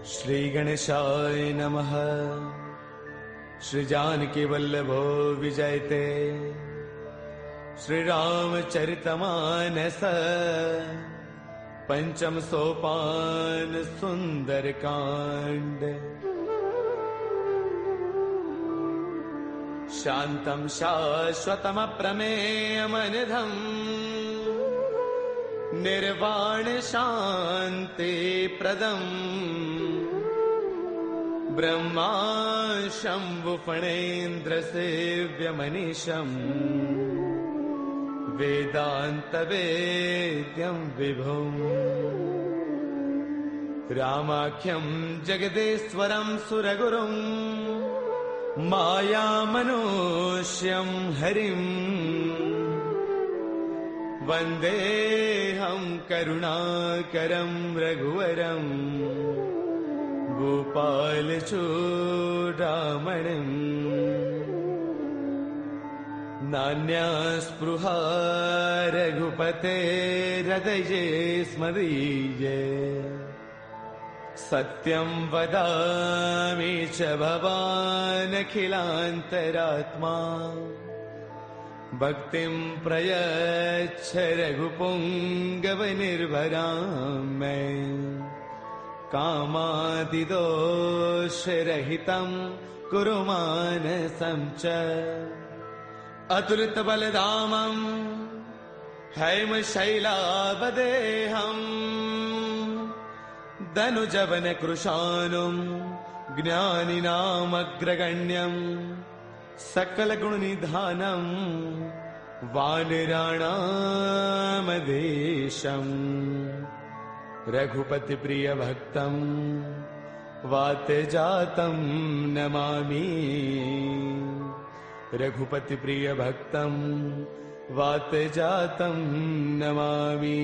श्री गणेशाय नमः। श्री जानकी वल्लभो विजयते। श्री रामचरितमानस पंचम सोपान सुंदर कांड। शांतं शाश्वतमप्रमेयमनिधम् निर्वाण शांति प्रदम् ब्रह्मा शंभु फणेन्द्र सेव्यमनीशम् वेदांत वेद्यं विभुम् रामाख्यं जगदेश्वरं सुरगुरुं मायामनुष्यं हरिम् वन्देऽहं करुणाकरं रघुवरं गोपालचूडामणिम्। नान्यास्पृहा रघुपतेर्हृदये स्मदीये। सत्यं वदामि च भवानखिलान्तरात्मा। भक्तिं प्रयच्छ रघुपुङ्गवनिर्भरां मे। कामादिदोषरहितं कुरु मानसं च। अतुलितबलधामं हैमशैलावदेहम् धनुजवनकृशानुं ज्ञानिनामग्रगण्यं सकलगुणनिधानं वानराणामधीशम्। रघुपतिप्रियभक्तं वातजातं नमामि। रघुपतिप्रियभक्तं वातजातं नमामि।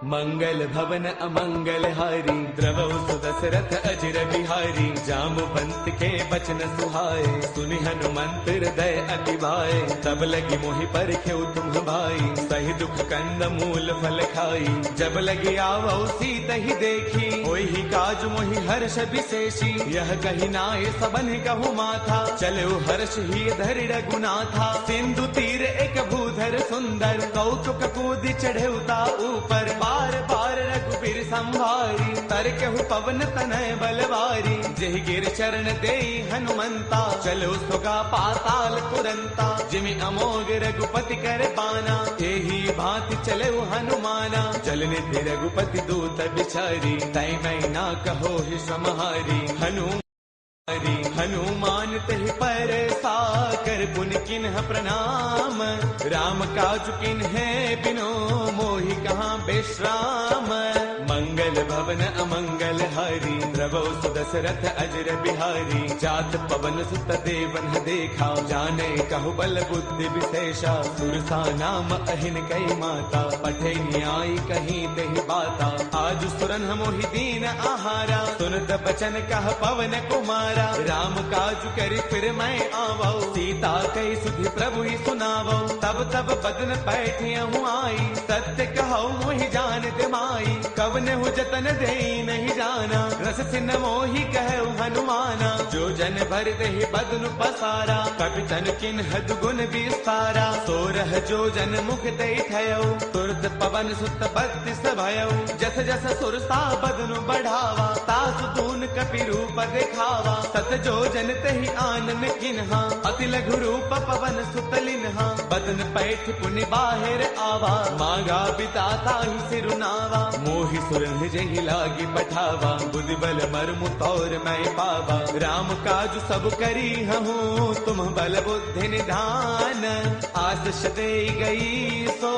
मंगल भवन अमंगल हारी द्रवौ सुदशरथ अजिर बिहारी। जामवंत के बचन सुहाए सुनि हनुमंत हृदय अति भाए। तब लगी मोहि परखेउ तुम भाई सही दुख कंद मूल फल खाई। जब लगी आवौ सीतहि देखी होहि काज मोहि हर्ष विशेषी। यह कही नाय सबन कहु माथा चलो हर्ष ही धरि रघुनाथा। सिंधु तीर एक भूधर सुंदर कौतुक कूदि चढ़ेउता ऊपर। बार बार रघुबीर संभारी तरकहु पवन तनय बलवारी। जेहि गिर चरण देई हनुमंता चलो सुगा पाताल तुरंता। जिमि अमोघ रघुपति कर बाना एही भांति चले हनुमाना। जलनिधि रघुपति दूत बिचारी तै मैं ना कहो ही समहारी। हनुमान तहि पर साकर पुन किन्ह प्रणाम। राम काज किन्हे बिनो मोहि कहाँ बेश्राम। मंगल भवन अमंगल हारी द्रवौ सुदशरथ अजर बिहारी। जात पवन सुत देवन देखा जाने कहु बल बुद्धि विशेषा। सुरसा नाम अहिन कई माता पठे न्याय कहीं देहि बाता। आज सुरन मोहि दीन आहारा सुनत बचन कह पवन कुमारा। राम काज करि फिर मैं आवौ सीता कई सुधि प्रभु ही सुनावौ। तब तब बदन पैठियहु आई सत्य कहौ मोहि जानत माई। कवने हु जतन देई नहीं जाना रस सिन मोहि कहु हनुमाना। जो जन भर देहि बदन पसारा कपितन किन्ह दुगुन विस्तारा। सोरह जो जन मुख देई थयौ तुरत पवन सुत बत्तीस भयौ। जस जस सुरसा बदन बढ़ावा तासु तून कपि रूप दिखावा। सत जो जन तहि आनन किन्हा अति लघु रूप पवन सुत लिन्हा। बदन पैठ पुनि बाहिर आवा मागा बिताता ही सिरुनावा। मोहि सुरन जहि लागी पठावा बुद्धि बल मर्मु तौर मैं पावा। राम काज सब करी हूँ तुम बल बुद्धि निधान। आशीष दे गई सो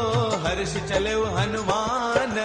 हर्ष चलो हनुमान।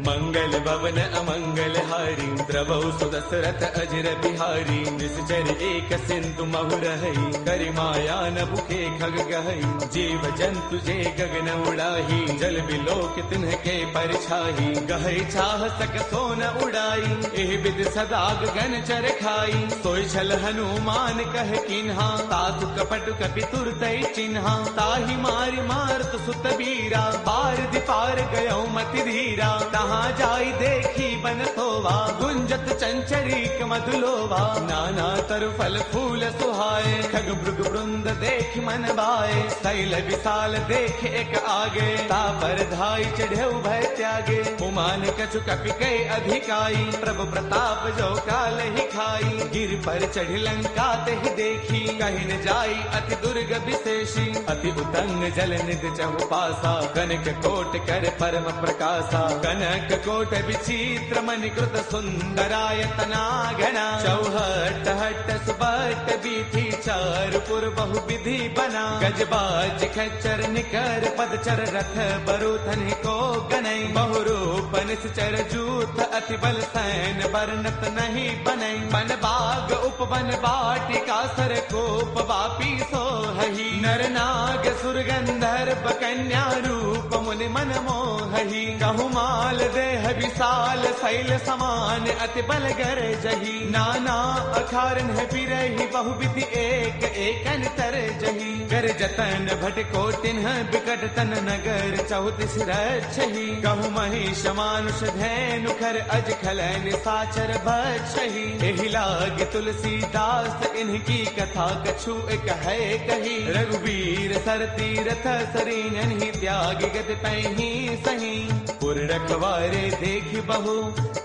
मंगल भवन अमंगल हारी द्रवौ सुदशरथ अजर बिहारी निश्चर एक सिंधु महु रही करि माया न भूखे खग गहई जीव जंतु जे गगन उड़ाही जल बिलोक तिन्ह के परछाही गहई चाह सक सोन उड़ाई एह विद सदा गगन चर खाई सोई छल हनुमान कह किन्हा तातु कपट कपि तुरतई चिन्हा ताहि मारि मारत सुत बीरा पार दिपार गयो मति धीरा तहाँ जाई देखी बन सोवा गुंजत चंचरीक मधुलोवा नाना तरु फल फूल सुहाए खग मृग वृंद देख मन भाए शैल विशाल देख एक आगे तापर धाई चढ़े भय त्यागे उमान कछु कपि कै अधिकाई प्रभु प्रताप जो काल ही खाई गिर पर चढ़ लंका ते देखी कहीं न जाई अति दुर्ग विशेषी अति उतंग जल निध चहु पासा कनक कोट कर परम प्रकाशा कनक कोट विचित्र मणिकृत सुंदरायतना घना चौहट हट सुबट बीथी चारुपुर बहु विधि बना गजबाज खच्चर निकर पदचर रथ बरुथन को गनई बहुरूप निश्चर जूथ अति बल सैन बरनत नहीं बनई बन बाग उपवन बाटिका सर कोप वापी सोहही नर नाग सुर गंधर्व कन्या रूप मुनि मन मोहही कहु माल देह विशाल शैल समान अति बल गर जही नाना अखारन है बिरही बहु विधि एक एकन तर जही कर जतन भटको तिन्ह बिकट तन नगर चौतीस रक्षही कहु महिष मानुष धैनु खर अज खलन साचर भक्षही एहि लाग तुलसीदास इनकी कथा कछु एक है कही रघुवीर सर तीरथ सरीन ही त्याग गत पैही सही पुर रखवारे देख बहु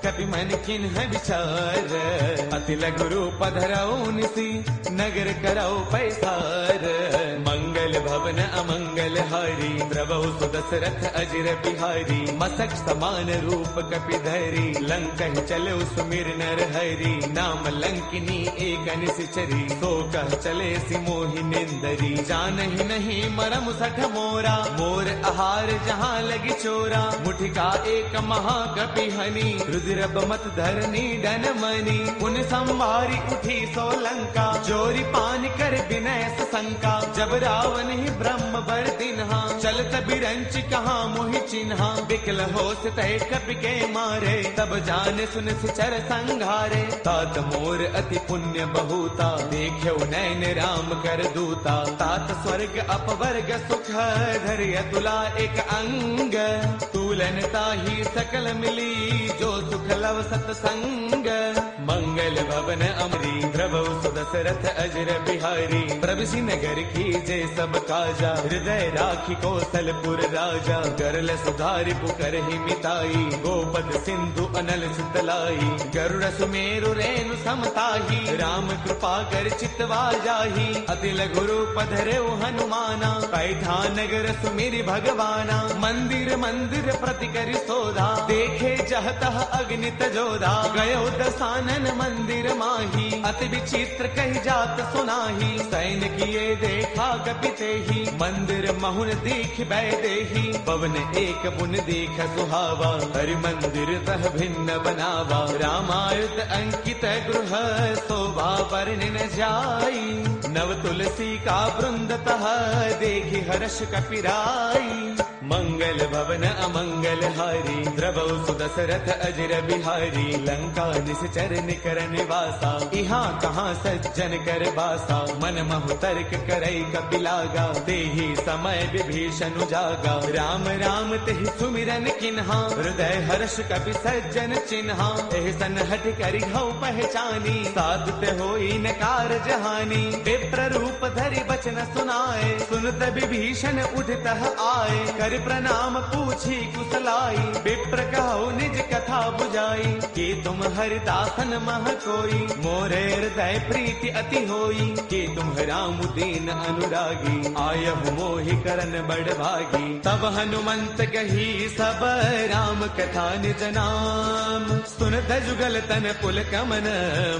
कपि मन किन्ह विचार अति लघु रूप धरऊ निसी नगर करऊ पैसार मंगल भवन अमंगल हारी द्रवहु सुदशरथ अजर बिहारी मसक समान रूप कपि धरी लंकन चले सुमिर नर हरि नाम लंकिनी एक निश्चरी सो कह चले सि मोहि निंदरी जानहि नहीं मरम सठ मोरा मोर आहार जहाँ लगी चोरा मुठिका एक महाकपि हनी रुद्र बमत धरनी डन मनी उन संवारी उठी सो लंका जोरी पान कर विनय शंका जब रावण ही ब्रह्म बर दिन्हा चलत बिरंच कहाँ मोहि चिन्हा बिकल हो तय कपि के मारे तब जान सुन सिचर संघारे तात मोर अति पुण्य बहुता देख्यो नैन राम कर दूता तात स्वर्ग अपवर्ग सुख धैर्य तुला एक अंग तूलन ताही सकल मिली जो सुख लव सतसंग मंगल भवन अमरी द्रवौ सुदशरथ अजर बिहारी प्रभुषि नगर की जय सब काजा हृदय राखी कौशलपुर राजा करल सुधारि पुकर ही मिताई गोपद सिंधु अनल सुतलाई गरुड़ सुमेरु रेणु समताही राम कृपा कर चितवा जाही अति लघु रूप धरेउ हनुमाना पैठा नगर सुमिरि भगवाना मंदिर मंदिर प्रति करि सोधा देखे जहतः अग्नित जोधा गयो दसानन मंदिर माही अति विचित्र कही जात सुनाही सैन किए देखा कपिते ही मंदिर महुन दीख बैदेही पवन एक पुन देख सुहावा हरि मंदिर तह भिन्न बनावा रामायुध अंकित गृह शोभा वर्णि न जाई नव तुलसी का वृंद तह देखी हर्ष कपिराई मंगल भवन अमंगल हारी द्रवौ सुदशरथ अजर बिहारी लंका निश्चर निकर निवासा यहाँ कहाँ सज्जन कर बासा मन महु तर्क करई कपिलागा तेहि समय विभीषण जागा राम राम तेहि सुमिरन किन्हा हृदय हर्ष कपि सज्जन चिन्हा एहि सन हठ करि हऊ पहचानी साधुत होई न कारज हानि विप्र रूप धरि बचन सुनाए सुनत विभीषण उठतः आए कर प्रणाम पूछी कुशलाई विप्र कहो निज कथा बुझाई कि तुम हरिदासन मह कोई मोरे हृदय प्रीति अति होई कि तुम राम दीन अनुरागी आयहु मोहि करन बड़ भागी तब हनुमंत कही सब राम कथा निज नाम सुनत जुगल तन पुल कमन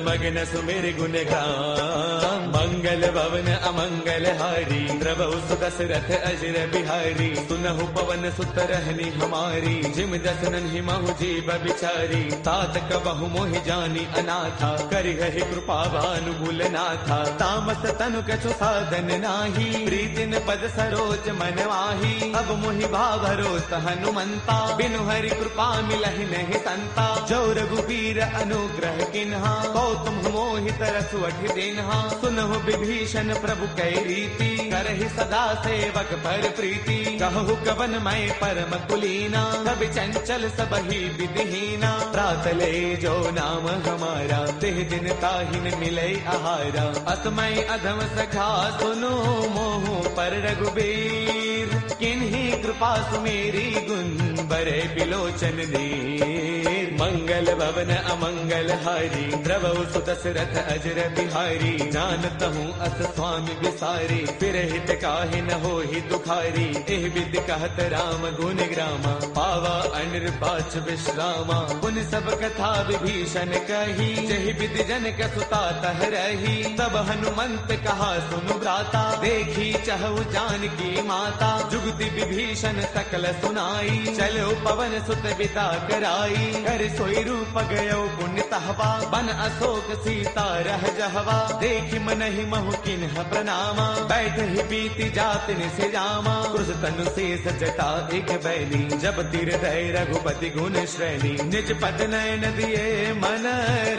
मगन सुमिर गुण गाम मंगल भवन अमंगल हारी द्रवौ सुदशरथ अजर बिहारी सुनहु पवन सुत रहनी हमारी, जिम दसनन ही महु जीव बिचारी। तात कबहु मोहि जानी अनाथा, करि गहि कृपा भानुगुल नाथा। तामस तनु कछु साधन नाही, प्रीतिन पद सरोज मन वाही। अब मोहि भावरोत हनुमंता, बिनु हरि कृपा मिलहि नहीं संता। जो रघुबीर अनुग्रह किन्हा, कौतुम मोहि तरसु अठि दिन्हा। सुनहु विभीषण प्रभु कै रीति, करहि सदा सेवक पर प्रीति। कहु कवन मैं परम कुलीना, कवि चंचल सबहि विधिहीना। प्रातले जो नाम हमारा, तिह दिन ताहिन मिलै आहारा। असमय अधम सखा सुनो, मोहु पर रघुबीर। किन्ही कृपा सुमेरी, गुण बरे बिलोचन दीर। मंगल भवन अमंगल हारी, द्रवहु सुदशरथ अजर बिहारी। जानत हूँ अस स्वामी विसारी, फिर हित काहि न होहि दुखारी। एह विधि कहत राम गुण ग्रामा, पावा अनिर्बाच विश्रामा। पुन सब कथा विभीषण कही, जहि विधि जनक सुता तह रही। तब हनुमंत कहा सुनु भ्राता, देखी चहु जानकी माता। जुगति विभीषण सकल सुनाई, चलो पवन सुत बिता कराई। कर सोई रूप गयो पुण्य तहवा, बन अशोक सीता रह जहवा। देखि मनहि महु किन्ह प्रणामा, बैठ ही बीती जात निसे जामा। क्रुश तनु शेष जटा एक बैली, जब तिर दय रघुपति गुण श्रेणी। निज पद नयन दिए मन,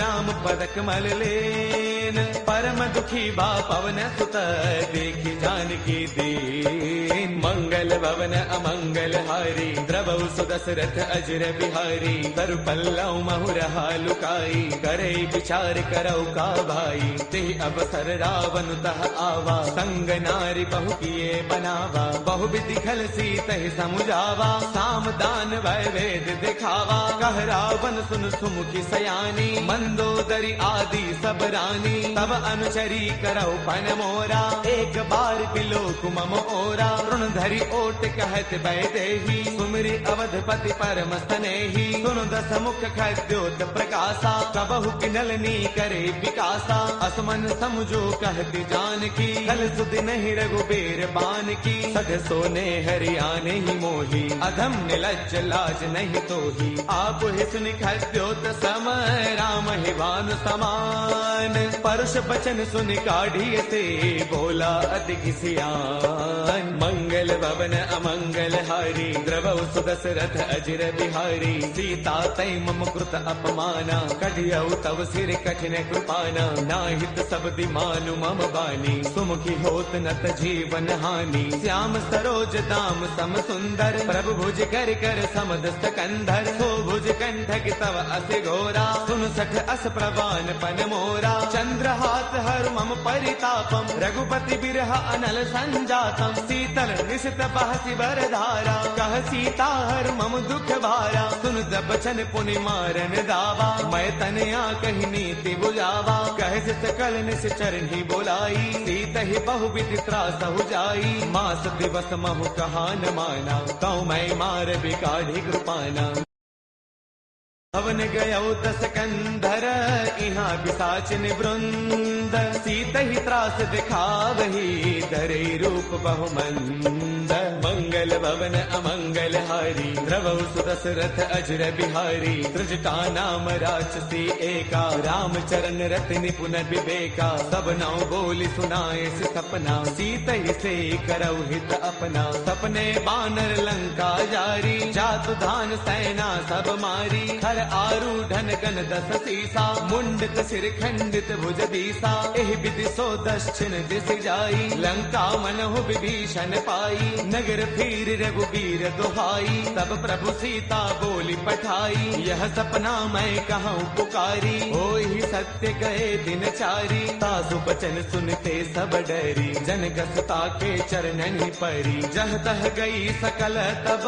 राम पद कमल लेन। परम दुखी बा पवन सुत, देखि जानकी दीन। मंगल भवन अमंगल हारी, द्रवहु सुदशरथ अजर बिहारी। तरु पल्लव महु रहा लुकाई, करे विचार करौ का भाई। ते अवसर रावण तह आवा, संग नारी बहु किए बनावा। बहु विधि खल सीतहि समुझावा, साम दान वै वेद दिखावा। कह रावण सुन सुमुखी सयानी, मंदोदरी आदि सब रानी। तब अनुचरी करौ पन मोरा, एक बार बिलोक मम ओरा। तृण धरि ओट कहत वैदेही, सुमिरि अवधपति परम स्नेही। सुनु दस मुख खद्योत प्रकाशा, कबहु किनलनी करे विकासा। असमन समझो कहती जानकी, कल सुधि नहीं रघुबीर बान की। सध सोने हरियाणे ही मोही, अधम निलज्ज लाज नहीं तोही। आप ही सुनि खद्योत सम, राम ही भानु समान। परुष बचन सुनि काढ़ी से, बोला अति सियान। मंगल भवन अमंगल हारी, द्रवहु सुदशरथ अजर बिहारी। सीता तै मम कृत अपमाना, कढ़ियौ तव सिर कठिन कृपाना। नाहित सब दिमानु मम बानी, सुमुखी होत नत जीवन हानि। श्याम सरोज दाम सम सुंदर, प्रभु भुज कर कर समद सकंधर। सो भुज कंठक तव अस घोरा, सुन सठ अस प्रवान पन मोरा। चंद्रहास हर मम परितापम, रघुपति बिरह अनल संजातम। शीतल निशित बहसि बर धारा, कह सीता हर मम दुख भारा। सुन बचन पुनि मारन दावा, मैं तनया कही नीति बुझावा। कह सकल निस चरणी बोलाई, सीत ही बहु विधि त्रासहु जाई। मास दिवस महु कहा न माना, कौ मैं मार बिकाढ़ी कृपाना। भवन गयो दस कंधर, इहाँ पिशाचिन वृंद। सीत ही त्रास दिखावही, धरे रूप बहुमंद। मंगल भवन अमंगल हारी, द्रवहु सुदशरथ अजर बिहारी। त्रिजटा नाम राक्षसी एका, राम चरण रति निपुण विवेका। सब नाउ बोली सुनाए सपना, सीत ही से करौ हित अपना। सपने बानर लंका जारी, जातु धान सेना सब मारी। हर आरूढ़न गण दस सीसा, मुंडक सिर खंडित भुज दीसा। एह विधि सो दक्षिण दिस जाई, लंका मनहु विभीषण पाई। नगर फिर रघुबीर दुहाई, तब प्रभु सीता बोली पठाई। यह सपना मैं कहूँ पुकारी, होई सत्य गए दिन चारी। तासु बचन सुनते सब डरी, जनक सुता के चरणन ही परी। जह तह गई सकल तब,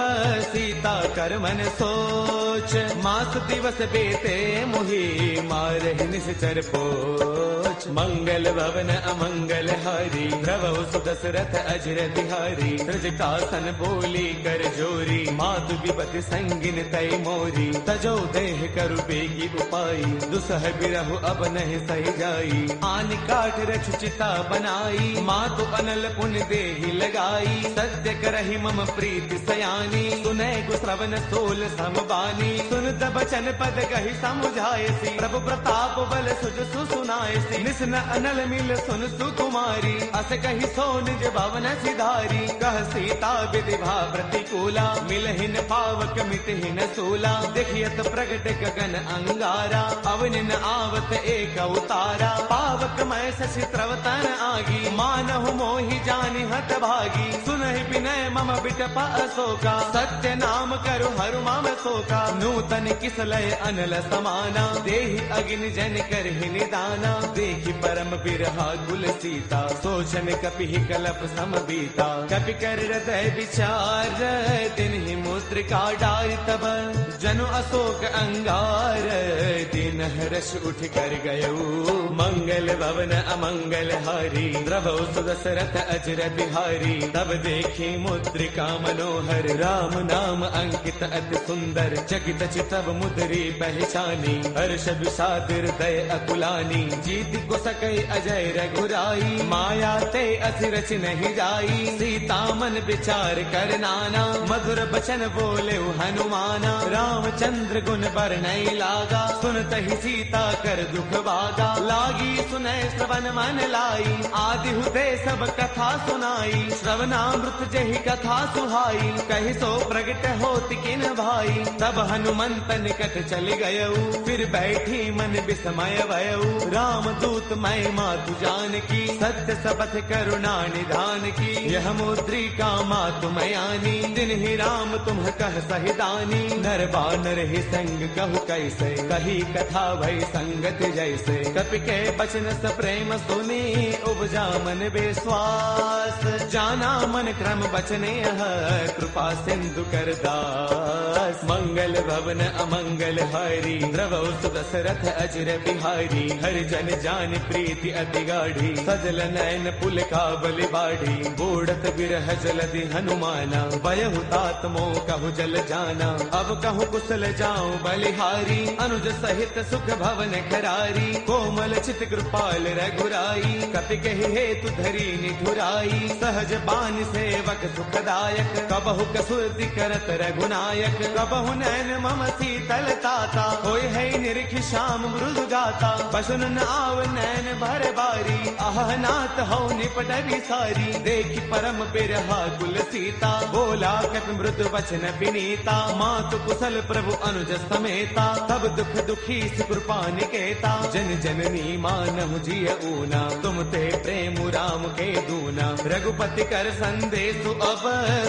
सीता कर मन सोच। मास दिवस दिवस बेते मोहि मारहि निश्चर पोच। मंगल भवन अमंगल हारी द्रवहु सुदशरथ अजर बिहारी। त्रिजटासन बोली कर जोरी मातु विपति संगिन तय मोरी। तजो देह करु बेगी उपाई दुसह बिरहु अब नहीं सही जाई। आन काठ रच चिता बनाई मातु अनल पुण्य देहि लगाई। सत्य करहि मम प्रीति सयानी सुनै गुश्रवण सोल समबानी। सुनत बचन पद कहि समुझायसी प्रभु प्रताप बल सुज सुनायसी। निस्न अनल मिल सुन सुकुमारी अस कहि सो निज भवन सिधारी। कह सीता विधि भा प्रतिकूला मिलहिन पावक मिटहिन सूला। देखियत प्रगट गगन अंगारा अवनिन आवत एक अवतारा। पावक मैं शशि त्रवतन आगी मानहु मोहि जानि हत भागी। सुनहि विनय मम बिटप अशोका सत्य नाम करु हरु मम शोका। नूतन किसलय अनल समाना देहि अग्नि जन करहि निदाना। देखि परम बिरहा कुल सीता सोचन कपि कलप समबीता। कपि कर हृदय विचार तिन्हि मुद्रिका डारि तब। जनु अशोक अंगार दिन हर्ष उठ कर गयऊ। मंगल भवन अमंगल हारी द्रवहु सुदशरथ अजर बिहारी। तब देखी मुद्रिका मनोहर राम नाम अंकित अति सुंदर। चकित चितव मुद्री पहचानी हर्ष विषाद हृदय अकुलानी। जीत को सकई अजय रघुराई माया ते अति रच नहीं जाई। सीता मन विचार कर नाना मधुर बचन बोले हनुमाना। रामचंद्र गुण बरनई लागा सुनत ही सीता कर दुख भागा। लागी सुनय श्रवण मन लाई आदि हुते सब कथा सुनाई। श्रवणामृत जहि कथा सुहाई कहि सो प्रगट होत किन भाई। तब हनुमंत निकट चल गयऊ फिर बैठी मन विस्मय भयऊ। राम दूत मैं मातु जान की सत्य शपथ करुणा निधान की। यह मुद्रिका मातु मयानी दिन ही राम तुम कह सहिदानी। नर बानर ही संग कहु कैसे कही कथा भई संगत जैसे। कपि के बचन स प्रेम सुनी उपजा मन विश्वास। जाना मन क्रम बचने कृपा सिंधु कर दास। मंगल भवन अमंगल हारी द्रवहु सुदशरथ अजर बिहारी। हरि जन जान प्रीति अति गाढ़ी सजल नयन पुल का बलि बाढ़ी। बूढ़त बिरह जलधि हनुमाना बयहु तात मोह कहु जल जाना। अब कहु कुशल जाऊं बलिहारी अनुज सहित सुख भवन खरारी। कोमल चित कृपाल रघुराई कपि कहि हेतु धरी निठुराई। सहज बान सेवक सुखदायक कबहु कसुरति करत रघुनायक। कबहु नैन मम शीतल ताता होय है निरखि श्याम मृदु गाता। पशुन आव नैन भर बारी आह नाथ हौ निपट सारी। देखि परम बिरहा कुल सीता बोला कपि मृदु वचन विनीता। मातु कुशल प्रभु अनुज समेता तब दुख दुखी कृपा निकेता। जन जननी मानहु जिय ऊना तुम ते प्रेम राम के दूना। रघुपति कर संदेश अब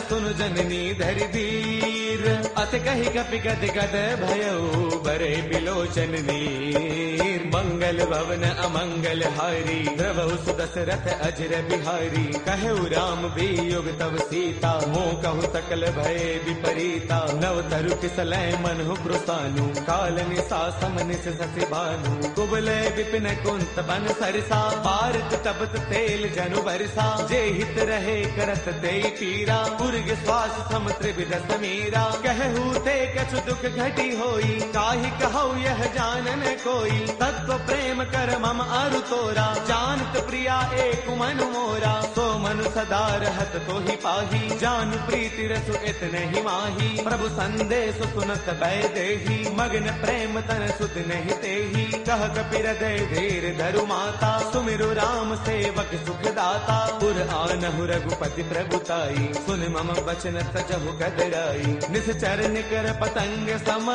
सुन जननी धरि धीर। अत कहि कपि गद गद भयऊ बरे बिलोचन नीर। मंगल भवन अमंगल हारी द्रवहु सुदशरथ अजर बिहारी। कहु राम वियोग तब सीता मोह कहु सकल भय विपरीता। नव तरु किसलय मनहु कृतानु काल निशा समनिस शशि भानु। कुबलय विपिन कुंत बन सरसा भारत तपत तेल जनु बरसा। जे हित रहे करत ते पीरा उर्ग श्वास सम त्रिविध समीरा। कहु ते कछु दुख घटी होई काहि कहु यह जानन कोई। तत्व प्रेम कर मम अरु तोरा जानत प्रिया एक मनु मोरा। सो मनु सदा रहत तो ही पाही जानु प्रीति रसु इतने ही माही। प्रभु संदेश सुनत भय देही मग्न प्रेम तन सुध नहीं तेही। कह कपि हृदय धीर धरु माता सुमिरु राम सेवक सुख दाता। पुर आनहु रघुपति प्रभुताई सुन मम वचन तजहु कदराई। निश्चर निकर पतंग सम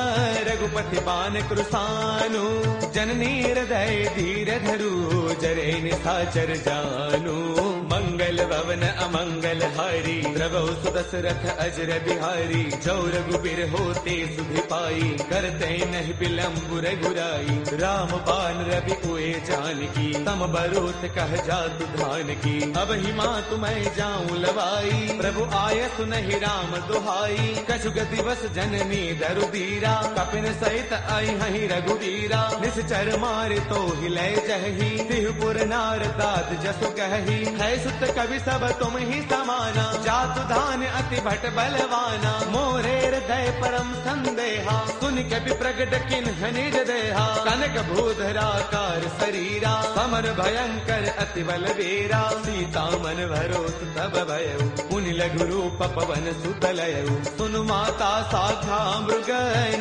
रघुपति बान कृसानु। जननी हृदय धीर धरु जरे निशाचर जानु। मंगल भवन अमंगल हारी, द्रवौ सुदशरथ अजर बिहारी। जो रघुबीर होते सुधि पाई, करते नहीं विलंब रघुराई। राम बाण रवि उए जानकी, तम बरोत कह जातु धान की। अब ही मातु मैं जाऊं लवाई, प्रभु आय सुनहि राम दुहाई। कछु गति बस जननी दरु दीरा, कपिन सहित आई हहि रघुवीरा। निश्चर मारे तो हिले जही, तिहुपुर नार दात जसु कही। है सुत कवि सब तुम ही समाना, जातु धान अति भट बलवाना। मोरे हृदय परम संदेहा, सुन कपि प्रगट किन्ह निज देहा। कनक भूधराकार शरीरा, समर भयंकर अति बलवीरा। सीता मन भरोस तब भयउ, पुनि लघु रूप पवन सुत लयउ। सुनु माता शाखा मृग,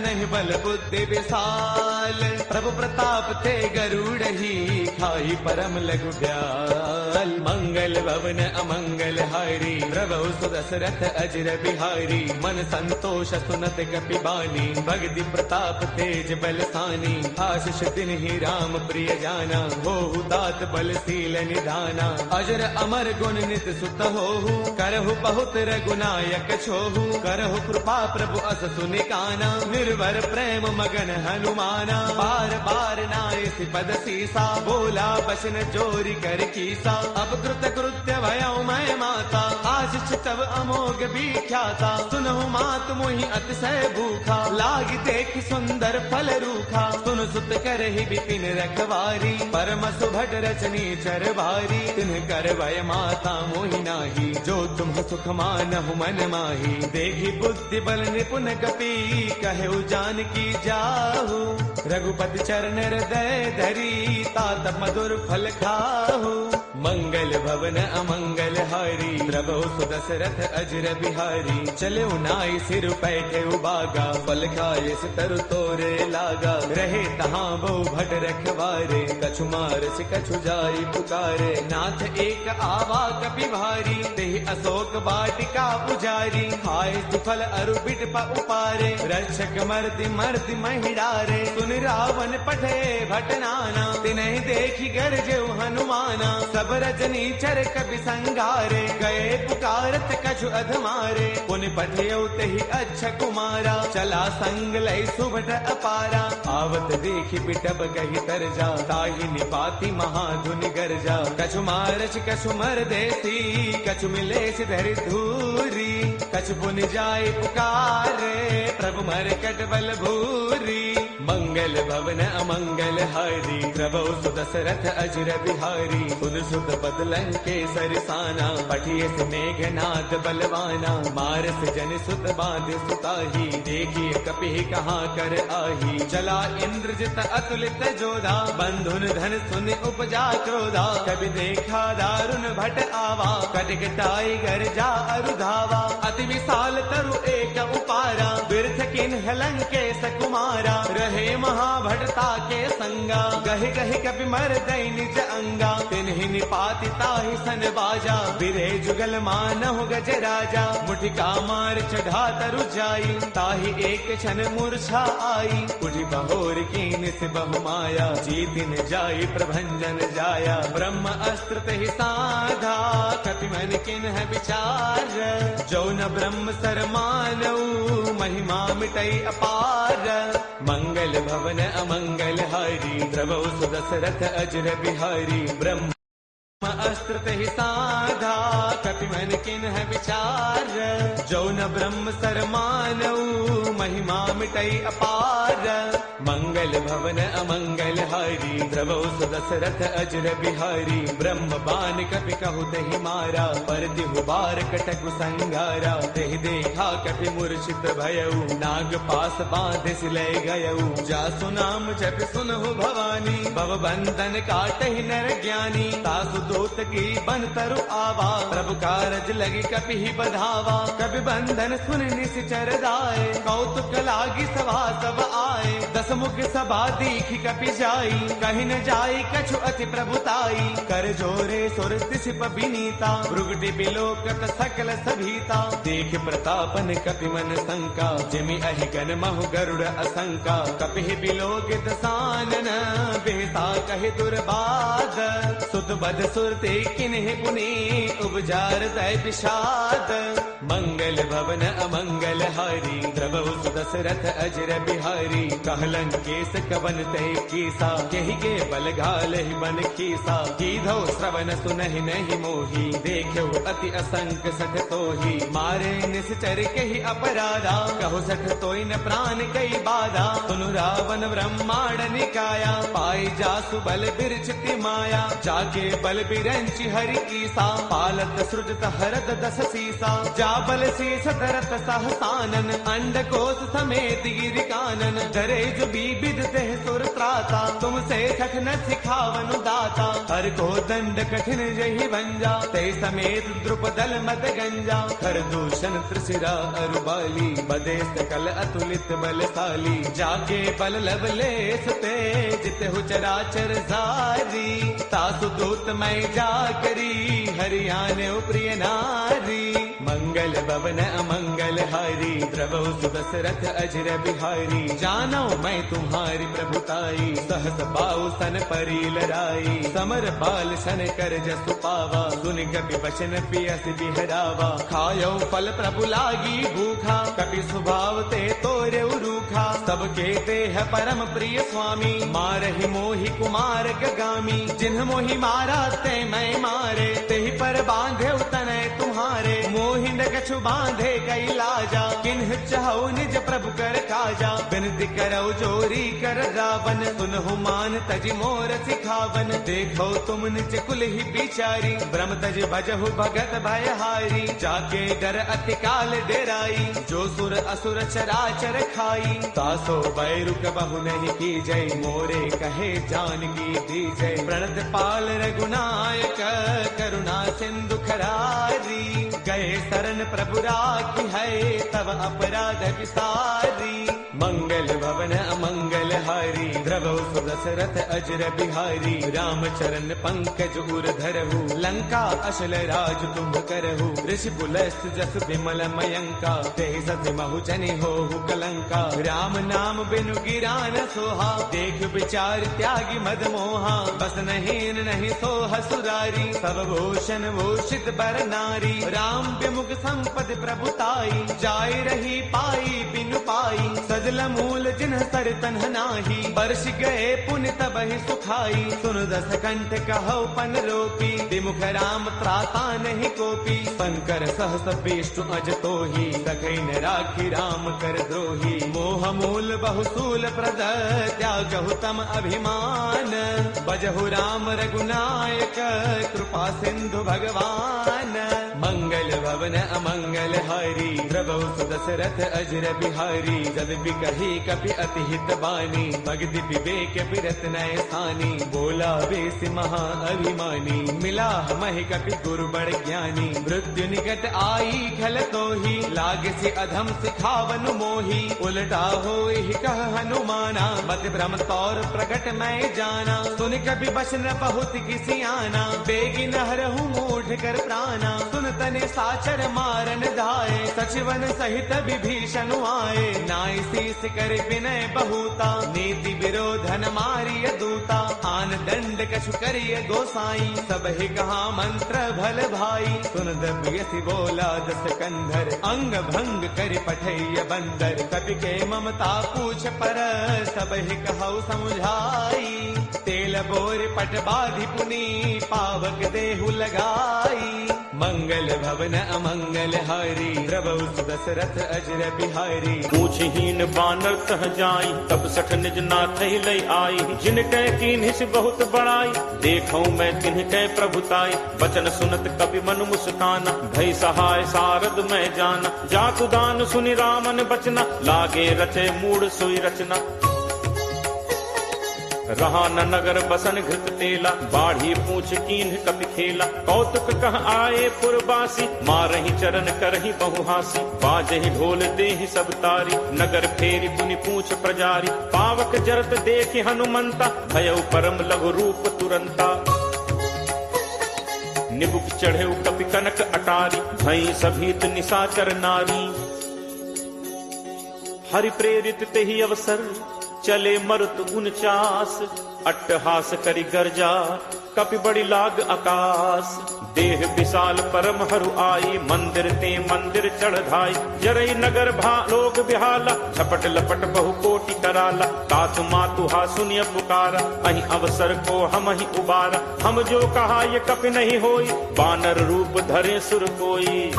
नहीं बल बुद्धि विशाल। प्रभु प्रताप ते गरुड़ही, खाई परम लघु ब्याल। मंगल भवन अमंगल हारी, प्रभु सुदशरथ अजर बिहारी। मन संतोष सुनत कपि बानी, भगति प्रताप तेज बलसानी। आशीष तिन्हि राम प्रिय जाना, होहु दात बलशील निधाना। अजर अमर गुण नित सुत होहु, करहु बहुत रघुनायक छोहु। करहु कृपा प्रभु अस सुनिकाना, निर्भर प्रेम मगन हनुमाना। बार बार नाय पद सीसा, बोला बसन जोरी कर कीसा। अब कृत कृत्य भयउ मैं माता, आशीष तब अमोघ विख्याता। सुनहु मात मोहि अतिशय भूखा, लागी देख सुंदर फल रूखा। सुन सुत करहि विपिन रखवारी, परम सुभट रचनी चर भारी। तिन्ह कर भय माता मोहि नाही, जो तुम सुख मानहु मन माही। देखी बुद्धि बल निपुण कपि, कहु जानकी जाहु। रघुपति चरण हृदय धरी, तात मधुर फल खाहु। मंगल भवन अमंगल हारी, द्रवौ सुदशरथ अजर बिहारी। चले नाई सिर पैठे उबागा, फल खाए तरु तोरे लागा। रहे तहाँ बहु भट रखवारे, कछु मारस कछु जाई पुकारे। नाथ एक आवा कपि भारी, तेहि अशोक वाटिका पुजारी। खाए सुफल अरु बिट उपारे, रक्षक मर्दि मर्दि महिडारे। सुन रावण पठे भट नाना, तिन्हि देखी गरजेउ हनुमाना। सब रजनी चर कपि संगारे, गए पुकारत कछु अधमारे। पुनि पठेउ तेहि अच्छा कुमारा, चला संग लय सुभट अपारा। आवत देखि बिटप कहि तरजा, ताहि निपाति महाधुनि गरजा। कछु मारच कछु मर देसी, कछु मिलेस धरि धूरी। कछु पुनि जाय पुकारे, प्रभु मरकट बल भूरी। मंगल भवन अमंगल हारी, द्रवौ सुदशरथ अजर बिहारी। सुन सुत पद लंकेसर साना, पठिए से मेघनाद बलवाना। मारस जन सुत बांध सुताही, देखिए कपि कहाँ कर आही। चला इंद्रजित अतुलित जोधा, बंधुन धन सुन उपजा क्रोधा। कभी देखा दारुण भट आवा, कटकटाई गरजा अरुधावा। अति विशाल तरु एक उपारा, बिरथ किन्ह लंकेश कुमारा। रहे महाभटता के संगा, गहि गहि कपि मर दई निज अंगा। तिन्हि निपाति ताहि सन बाजा, बिरे जुगल मानहु गज राजा। मुठिका मार चढ़ा तरु जाई, ताहि एक क्षण मूर्छा आई। उठि बहोर कीन से बहु माया, जीतिन जाई प्रभंजन जाया। ब्रह्म अस्त्र तेहि साधा, कपि मन किन्ह विचार। जो न ब्रह्म सर मानऊ, महिमा मिटई अपार। मंगल भवन अमंगल हारी, द्रवौ सुदशरथ अजर बिहारी। ब्रह्म अस्त्र तेहि साधा, कपि मन किन्ह विचार। जो न ब्रह्म सर मानऊ, महिमा मिटई अपार। मंगल भवन अमंगल हारी, द्रवौ सुदशरथ अजर बिहारी। ब्रह्म बान कपि कहु तेहि मारा, पर तिहु बार कटकु संगारा। तेहि देखा कपि मूर्छित भयउ, नाग पास बांधे सिलय गयउ। जासु नाम जपि सुनहु भवानी, भव बंधन काटहि नर ज्ञानी। तासु दूत की बन तरु आवा, प्रभु कारज लगी कपि ही बधावा। कपि बंधन सुन निश्चर दाए, कौतुक लागी सभा सब आए। दस मुख सभा दीखी कपि जाई, कहीं न जाई कछु अति प्रभुताई। कर जोरे सुर तिसिप बिनीता, भृगुटि बिलोकत सकल सभीता। देख प्रतापन कपि मन शंका, जिमि अहि गन महु गरुड़ असंका। कपि बिलोकित सानन, बिह सा कहे दुर्बाद, सुत बद सुरते किन्हे पुनि उपजार तय विषाद। मंगल भवन अमंगल हारी, द्रवहु सुदशरथ अजर बिहारी। कहलन केस कवन तय कीसा, केहि के बल घाल ही बन कीसा। कीधौ श्रवण सुनहि नहीं मोही, देखो अति असंक सठ तोही। मारे निश्चर केहि अपराधा, कहो सठ तोय न प्राण कई बाधा। सुनु रावण ब्रह्मांड निकाया, पाई जासु बल बिरचिति माया। जाके बल बिरंचि हरि कीसा, पालत सृजत हरत दस सीसा। जा बल शीस धरत सहसानन, अंड कोश समेत गिर कानन। डरे जो विविध देह सुर त्राता, तुमसे सठ न सिखावनु दाता। हर को दंड कठिन जहि भंजा, ते समेत द्रुपदल मद गंजा। खर दूषण त्रिशिरा अरुबाली, बदे सकल अतुलित बलशाली। जाके बल लवलेश ते, जित हु चराचर सारी। तासु दूत मैं जा करी, हरियाणे प्रिय नारी। मंगल भवन अमंगल हारी, द्रवहु सुदशरथ अजर बिहारी। जानो मैं तुम्हारी प्रभुताई, सहस पाऊ सन परी लड़ाई। समर बाल सन कर जसु पावा, सुन कपि वचन पियस बिहरावा। खायो फल प्रभु लागी भूखा, कपि स्वभाव ते तोरे रूखा। सबके देह परम प्रिय स्वामी, मारहि मोहि कुमार गगामी। जिन्ह मोहि मारा ते मैं मारे, तेहि पर बांधे तनय तुम्हारे। मोहि न कछु बांधे कई लाजा, किन्ह चाहु निज प्रभु कर काजा। बिनती करौ जोरी कर रावण, सुनहु मान तज मोर सिखावन। देखो तुम निज कुल ही बिचारी, ब्रह्म तज भजहु भगत भयहारी। जाके डर अति काल डेराई, जो सुर असुर चराचर खाई। तासो बैरु कबहु नहीं की जय, मोरे कहे जानकी दी जय। प्रणत पाल रघुनायक, करुणा सिंधु खरारी। गए शरण प्रभु राखी है, तब अपराध विसारी। मंगल भवन अमंगल हारी, द्रवहु सुदशरथ अजर बिहारी। राम चरण पंकज उर धरहु, लंका अशल राज तुम करहु। ऋषि पुलस्त जस विमल मयंका, तेहि सति महु जनि होहु कलंका। राम नाम बिनु गिरा न सोहा, देख विचार त्यागी मद मोहा। बस नहीं नहीं सोह सुरारी, सब भूषण भूषित बर नारी। राम विमुख संपद प्रभुताई, जाय रही पाई बिनु पाई। सजल मूल जिन्ह सर तन्ह नाही, बरस गए पुण्य तबहि सुखाई। सुन दस कंठ कहौ पन रोपी, विमुख राम त्राता नहीं कोपी। शंकर सहस विष्णु अज तोही, सखै न राखी राम कर द्रोही। मोह मूल बहुसूल प्रद, त्यागहु तम अभिमान। बजहु राम रघुनायक, कृपा सिंधु भगवान। मंगल भवन अमंगल हारी, द्रवहु सुदशरथ अजर बिहारी। जद बिकहि कपि अति हित बानी, भगति विवेक बिरत नय सानी। बोला बेस महा अभिमानी, मिला महि कपि गुरु बड़ ज्ञानी। मृत्यु निकट आई खल तोही, लागे से अधम सिखावनु मोही। उलटा होई कह हनुमाना, मत भ्रम तौर प्रगट मैं जाना। सुन कपि बचन बहुत किसी आना, बेगी नहरहु मूढ़ कर प्राणा। सुन तने साचर मारन धाये, सचिवन सहित विभीषण आए। नाई शीस कर विनय बहुता, नीति विरोधन मारिय दूता। आन दंड कछु करिय गोसाई, सब ही कहा मंत्र भल भाई। सुन दबियसि बोला दस कंधर, अंग भंग कर पठैय बंदर। कपि के ममता पूछ पर, सब ही कहु समुझाई। तेल बोर पट बाधि पुनी, पावक देहु लगाई। मंगल भवन अमंगल हारी, द्रवहु सुदशरथ अजर बिहारी। पूछहीन बानर तह जाई, तब सठ निज नाथ लय आई। जिन कै कीन्हिस बहुत बड़ाई, देखौ मैं तिन्ह कै प्रभुताई। बचन सुनत कपि मनु मुस्काना, भय सहाय सारद मैं जाना। जातु दान सुनि रामन बचना, लागे रचे मूढ़ सोई रचना। रहा न नगर बसन घृत तेला, बाढ़ी पूछ कीन्ह कपि खेला। कौतुक कह आए पुरबासी, मारहि चरण करहि बहुहासी। बाजहि ढोल देहि सब तारी, नगर फेरी पुनि पूछ प्रजारी। पावक जरत देखि हनुमंता, भयउ परम लघु रूप तुरंता। निबुक चढ़े कपि कनक अटारी, भई सभीत निशाचर नारी। हरि प्रेरित तेहि अवसर, चले मरुत 49 अट्टहास करी गर्जा कपि बड़ी लाग आकाश। देह विशाल परम हरु आई, मंदिर ते मंदिर चढ़ाई। जरई नगर लोग बिहाला, झपट लपट बहु कोटि कराला। तात मातु हा सुनिय पुकारा, अहि अवसर को हम ही उबारा। हम जो कहा ये कपि नहीं होई, बानर रूप धरे सुर कोई।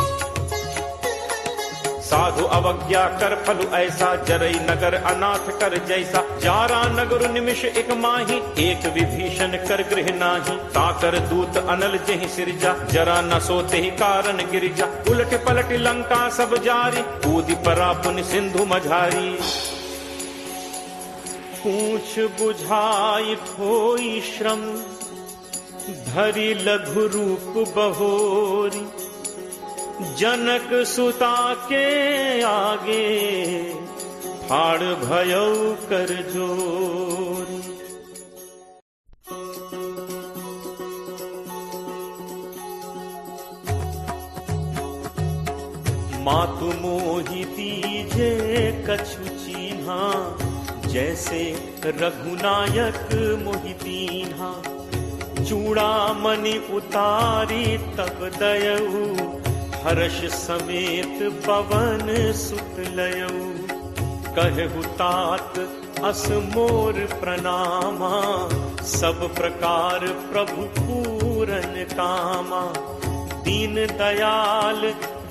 साधु अवज्ञा कर फलु ऐसा, जरई नगर अनाथ कर जैसा। जारा नगर निमिष एक माही, एक विभीषण कर गृह नाही। ताकर दूत अनल जहि सिरजा, जरा न सोते ही कारण गिरिजा। उलट पलट लंका सब जारी, कूदि परा पुन सिंधु मझारी। पूछ बुझाई होई श्रम, धरि लघु रूप बहोरी। जनक सुता के आगे, फाड़ भयौ कर जोरी। मातु मोहि दीजे कछु चीन्हा, जैसे रघुनायक मोहि दीन्हा। चूड़ामणि उतारी तब दयऊ, हर्ष समेत पवन सुत लयऊ। कहु तात अस मोर प्रणामा, सब प्रकार प्रभु पूरन कामा। दीन दयाल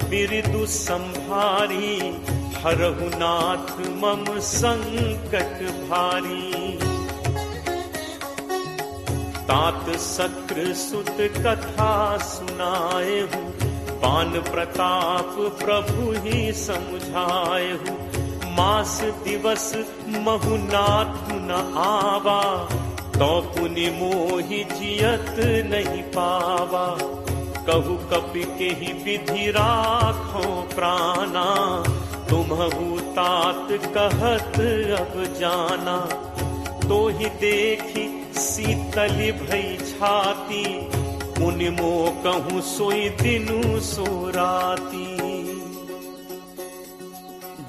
बिरदु संभारी, हरहु नाथ मम संकट भारी। तात सक्र सुत कथा सुनाएहु, पान प्रताप प्रभु ही समझाएहु। मास दिवस महु नाथु न आवा, तो पुनि मोहि जियत नहीं पावा। कहु कपि के ही विधि राखो प्राणा, तुम्हु तात कहत अब जाना। तो ही देखी शीतल भई छाती, मुनि मो कहूँ सोई दिनु सो राती।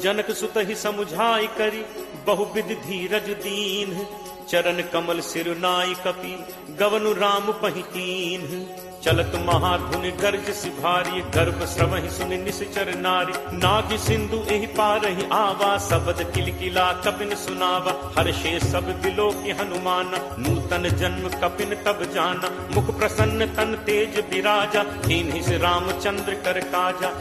जनक सुत ही समुझाई करी, बहुविध धीरज दीन। चरण कमल सिरुनाई कपि, गवनु राम पहितीन। चलत महाधुनि गर्ज सिभारी, गर्भ श्रवहि सुनि निश्चर नारी। नाग सिंधु एहि पारहि आवा, सबद किलकिला कपिन सुनावा। हर्षे सब दिलो की हनुमाना, नूतन जन्म कपिन तब जाना। मुख प्रसन्न तन तेज विराजा, दीन्हि से रामचंद्र कर काजा।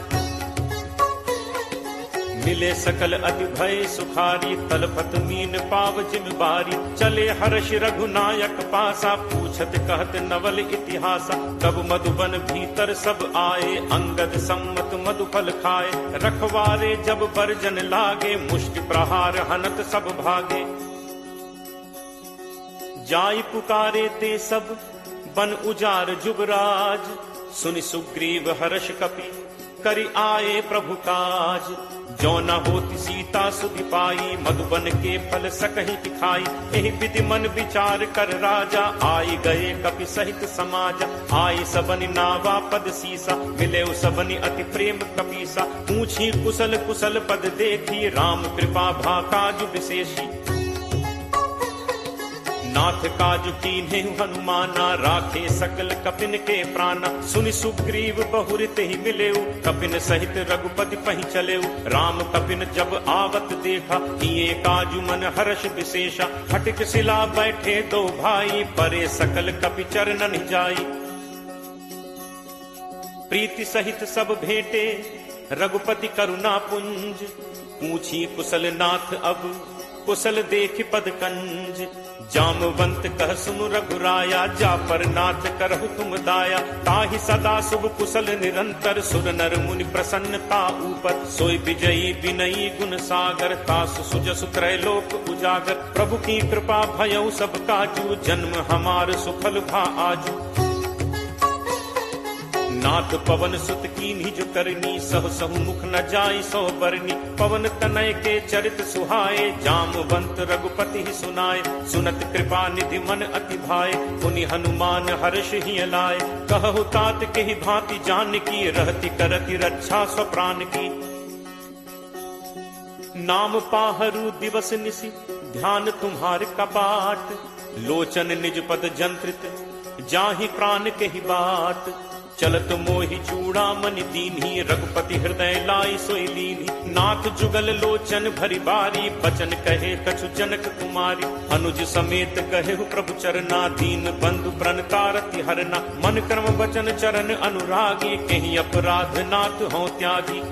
मिले सकल अति भय सुखारी, तलपत मीन पाव जिम बारी। चले हर्ष रघुनायक पासा, पूछत कहत नवल इतिहासा। तब मधुबन भीतर सब आए, अंगद सम्मत मधुफल खाए। रखवारे जब बरजन लागे, मुष्टि प्रहार हनत सब भागे। जाई पुकारे ते सब, बन उजार जुबराज। सुनि सुग्रीव हर्ष कपि, करि आए प्रभु काज। जो न होती सीता सुधि पाई, मधुबन के फल सकहि खाई। एहि विधि मन विचार कर राजा, आई गए कपि सहित समाजा। आई सबनि नावा पद सीसा, मिले सबनि अति प्रेम कपीसा। पूछी कुशल कुशल पद देखी, राम कृपा भा काज विशेषी। नाथ काज कीन्हे हनुमाना, राखे सकल कपिन के प्राणा। सुनि सुग्रीव बहुरित ही मिलेऊ, कपिन सहित रघुपति पहि चलेऊ। राम कपिन जब आवत देखा, किए काजु मन हर्ष विशेषा। हटिक शिला बैठे दो भाई, परे सकल कपि चरणन जाई। प्रीति सहित सब भेंटे, रघुपति करुणा पुंज। पूछी कुशल नाथ अब, कुशल देख पद कंज। जामवंत कह सुनु रघुराया, जा पर नाथ करहु तुम दाया। ताहि सदा शुभ कुशल निरंतर, सुर नर मुनि प्रसन्नता ऊपर। सोई विजयी विनयी गुण सागर, तासु सुजसु त्रैलोक उजागर। प्रभु की कृपा भयउ सब काजू, जन्म हमार सुफल भा आजू। नाथ पवन सुत कीन्ही जो करनी, सहु सहु मुख न जाई सो बरनी। पवन तनय के चरित सुहाए, जामवंत रघुपति ही सुनाए। सुनत कृपा निधि मन अति भाए, पुनि हनुमान हर्ष ही लाए। कहु तात के ही भांति जान की, रहती करती रक्षा स्वप्राण की। नाम पाहरू दिवस निसी, ध्यान तुम्हार कपाट। लोचन निज पद जंत्रित जाहि प्राण कही बात, चलत मोहि चूड़ामणि दीन्ही रघुपति हृदय लाई सोई लीन्ही। नाथ जुगल लोचन भरी बारी बचन कहे कछु जनक कुमारी, अनुज समेत कहे प्रभु चरना दीन बंधु प्रण तारति हरना। मन कर्म वचन चरण अनुरागी कहीं अपराध नाथ हों त्यागी।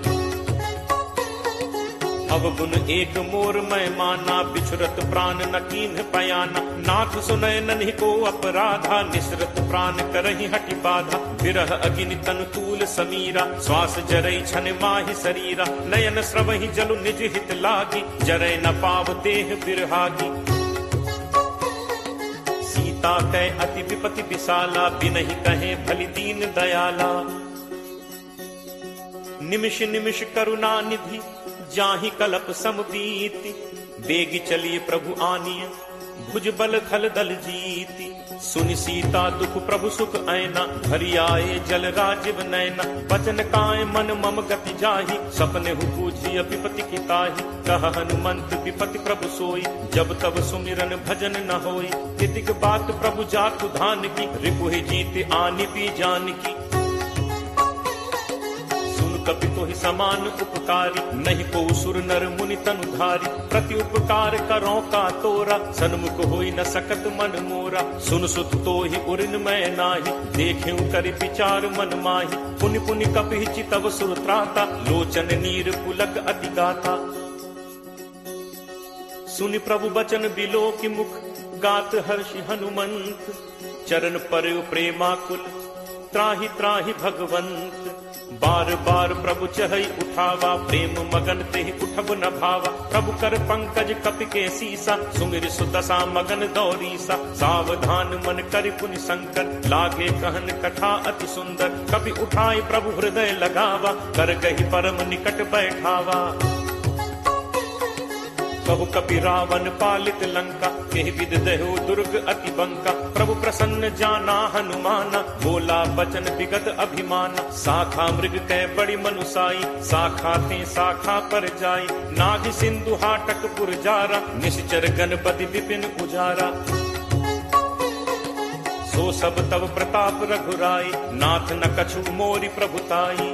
अवगुण एक मोर मैं माना बिछुरत प्राण न कीन्ह पयाना। नाथ सुनय नन्हि को अपराधा निसरत प्राण करहि हटि बाधा। विरह अग्नि तनु तूल समीरा श्वास जरई छन माहि शरीरा। नयन स्रवहि जलु निज हित लागी जरय न पाव देह बिरहागी। सीता कै अति विपति विशाला बिनहि कहे भली दीन दयाला। निमिष निमिष करुणा निधि जाहि कलप समबीति। बेगी चलिए प्रभु आनिय भुज बल खल दल जीति। सुनि सीता दुख प्रभु सुख ऐना भरी आए जल राजीव नैना। बचन काय मन मम गति जाहि सपने हु पूछी विपति की ताहि। कह हनुमंत विपति प्रभु सोई जब तब सुमिरन भजन न होई। तितिक बात प्रभु जातु धान की रिपुहि जीत आनि पी जान की। कपि तोहि समान उपकारी नहीं को सुर नर मुनि तनुधारी। प्रति उपकार करो का तोरा सन्मुख होई न सकत मन मोरा। सुन सुत तोहि उरिन मैं नाही देखें करि विचार मन माही। पुनि पुनि कपि चितव सुर त्राता लोचन नीर पुलक अति गाथा। सुनि प्रभु बचन बिलो की मुख गात हर्षि हनुमंत। चरण पर प्रेमाकुल त्राहि त्राहि भगवंत। बार बार प्रभु चहई उठावा प्रेम मगन तेहि उठब न भावा। प्रभु कर पंकज कपि के सीसा सुमिर सुदशा मगन दौरीसा। सावधान मन करि पुनि शंकर लागे कहन कथा अति सुंदर। कपि उठाई प्रभु हृदय लगावा कर गही परम निकट बैठावा। कहु कपि रावण पालित लंका केहि विद दहु दुर्ग अति बंका। प्रभु प्रसन्न जाना हनुमाना बोला बचन विगत अभिमाना। शाखा मृग कै बड़ी मनुसाई शाखा थे शाखा पर जाई। नाग सिंधु हाटक पुरजारा निश्चर गणपति विपिन उजारा। सो सब तब प्रताप रघुराई नाथ न कछु मोरि प्रभुताई।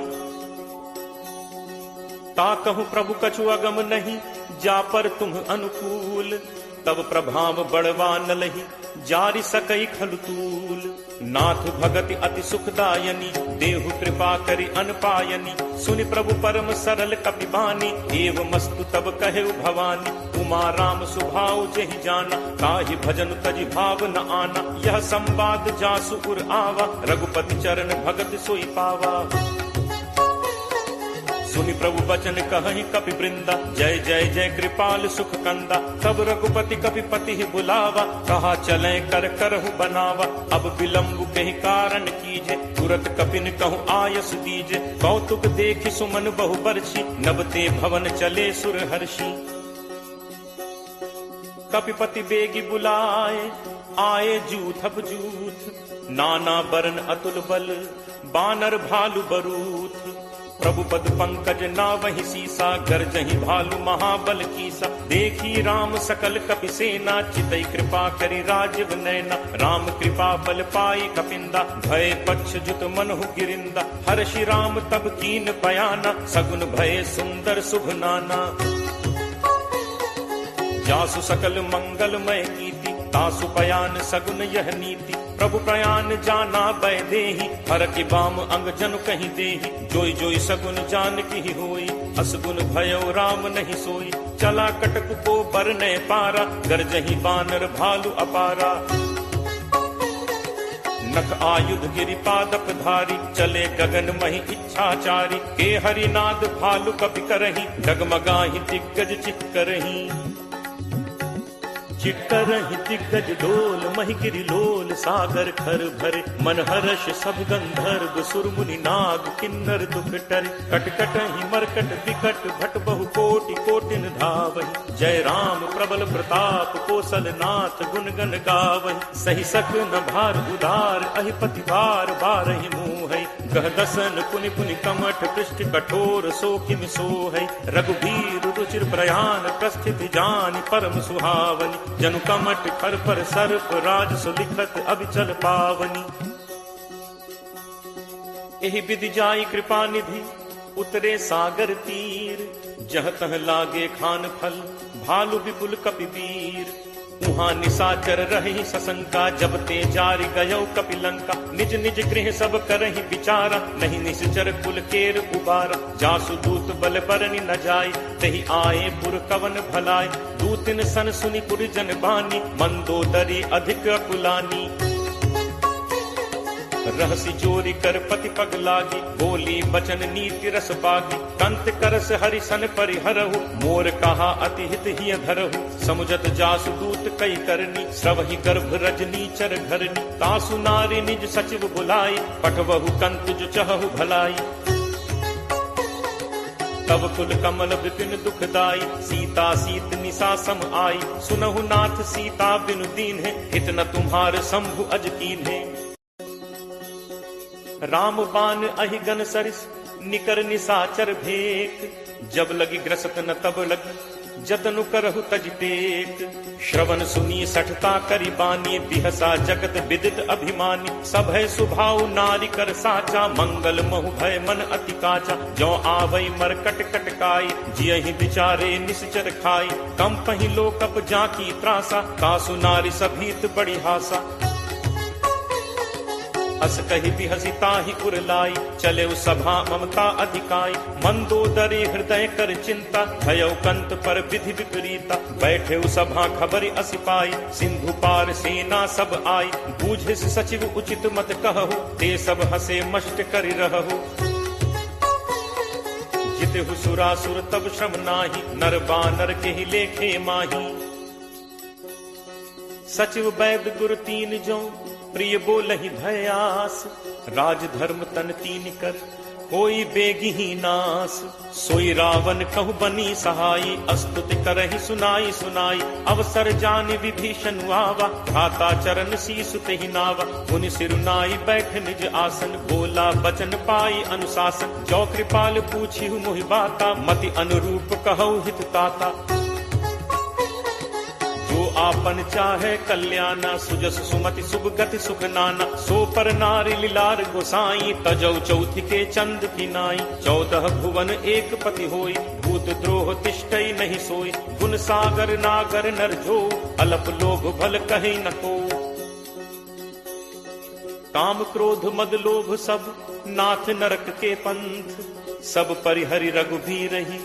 ता कहूँ प्रभु कछु अगम नहीं जा पर तुम अनुकूल। तब प्रभाव बड़वा न लही जारि सकई खलतूल। नाथ भगति अति सुखदायनी देहु कृपा करि अनपायनी। सुनि प्रभु परम सरल कपि बानी एव मस्तु तब कहे भवानी। उमा राम सुभाव जहि जाना ताहि भजन तजि भाव न आना। यह संवाद जासु उर आवा रघुपति चरण भगत सोई पावा। सुनि प्रभु बचन कहि कपि वृंदा जय जय जय कृपाल सुख कंदा। तब रघुपति कपि पति बुलावा कहा चले कर करहु बनावा। अब विलंब कहि कारण कीजे तुरत कपिन कहूँ आयस दीजे। कौतुक देखि सुमन बहु बरछी नबते भवन चले सुर हर्षि। कपिपति बेगी बुलाए आए जूथब जूथ। नाना बरन अतुल बल बानर भालु बरूथ। प्रभु पद पंकज नावहि सीसा गरजहि भालु महाबल कीसा। देखी राम सकल कपि सेना चितई कृपा करि राजीव नैना। राम कृपा बल पाई कपिंदा भय पक्ष जुत मनहु गिरिंदा। हर्षि राम तब कीन बयाना सगुन भय सुंदर शुभ नाना। जासु सकल मंगलमय कीर्ति तासु पयान सगुन यह नीति। प्रभु प्रयान जाना बै देहि हर की बाम अंग जनु कहीं देहि। जोई जोई सगुन जान की होई असगुन भयो राम नहीं सोई। चला कटक को बरने पारा गरजहि बानर भालु अपारा। नख आयुध गिरिपादप धारी चले गगन मही इच्छाचारी। के हरिनाद भालु कपि करहि डगमगाहि दिग्गज चिक्करहि। चिट्करहि दिग्गज डोल महि गिरि लोल सागर खर भरे। मन हर्ष सब गंधर्व सुरमुनि नाग किन्नर दुख टरे। कटकटहि मरकट विकट भट बहु कोटि कोटिन धावहि। जय राम प्रबल प्रताप कौशल नाथ गुण गण गावहि। सही सक न भार उदार अहिपति बार बारहि मुँहै। कह दसन पुनि पुनि कमठ पृष्ठ कठोर सो किम सो है। रघुबीर रुचिर प्रयाण प्रस्थित जानि परम सुहावनी। जनु कमठ खर पर सर्प राज सुलिखत अभिचल पावनी। एहि विधि जाई कृपा निधि उतरे सागर तीर। जह तह लागे खान फल भालु विपुल कपिवीर। उहाँ निशाचर रही सशंका जब ते जारि गयो कपिलंका। निज निज गृह सब करहि विचारा नहीं निश्चर कुल केर उबारा। जासु दूत बल बरनि न जाय तहि आए पुर कवन भलाय। दूतिन सन सुनि पुर जन बानी मंदोदरी अधिक अकुलानी। रहसी चोरी कर पति पग लागी बोली बचन नीति रस पागी। कंत करस हरिसन परिहरहु मोर कहा अति हित ही धरहु। समुझत जासु दूत कई करनी श्रवहि गर्भ रजनी चर घरनी। तासु नारी निज सचिव बुलाई पठवहु कंत जो चहु भलाई। तब कुल कमल विपिन दुखदाई सीता सीत निशा सम आई। सुनहु नाथ सीता बिनु दीन है हित न तुम्हार शंभु अज कीन है। राम बान अहि गन सरिस निकर निशाचर भेक। जब लगी ग्रसत न तब लगी जतनु करहु तज टेक। श्रवण सुनी सठता करी बानी बिहसा जगत विदित अभिमानी। सब है सुभाव नारी कर साचा मंगल महु भय मन अति काचा। जो आवई मर कट कटकाई जियहि विचारे निश्चर खाई। कम पहि लोकप जाकी त्रासा कासु नारी सभीत बड़ी हासा। अस कही बिहसी ताहि उरलाई चले सभा ममता अधिकाई। मंदोदरी हृदय कर चिंता भयो कंत पर विधि विपरीता। बैठे सभा खबर असिपाई सिंधु पार सेना सब आई। बूझे सचिव उचित मत कहु ते सब हसे मष्ट करि रहु। जितहु सुरासुर तब श्रम नाही नर बानर के ही लेखे माही। सचिव वैद गुरु तीन जो प्रिय बोलहि भयास। राज धर्म तन तीन कर कोई बेगी ही नास। सोई रावण कहु बनी सहाई अस्तुति करहि सुनाई सुनाई। अवसर जानि विभीषण आवा भ्राता चरण शीसु तेहि नावा। मुनि सिरुनाई बैठ निज आसन बोला बचन पाई अनुशासन। जो कृपाल पूछिहु मोहि बाता मति अनुरूप कहु हित ताता। जो आपन चाहे कल्याणा सुजस सुमति शुभ गति सुख नाना। सो पर नारी लीलार गोसाई तजौ चौथि के चंद की नाई। 14 भुवन एक पति होई भूत द्रोह तिष्ठई नहीं सोई। गुण सागर नागर नर जो अलप लोभ भल कहीं न को। काम क्रोध मद लोभ सब नाथ नरक के पंथ। सब परिहरि रघुबीर ही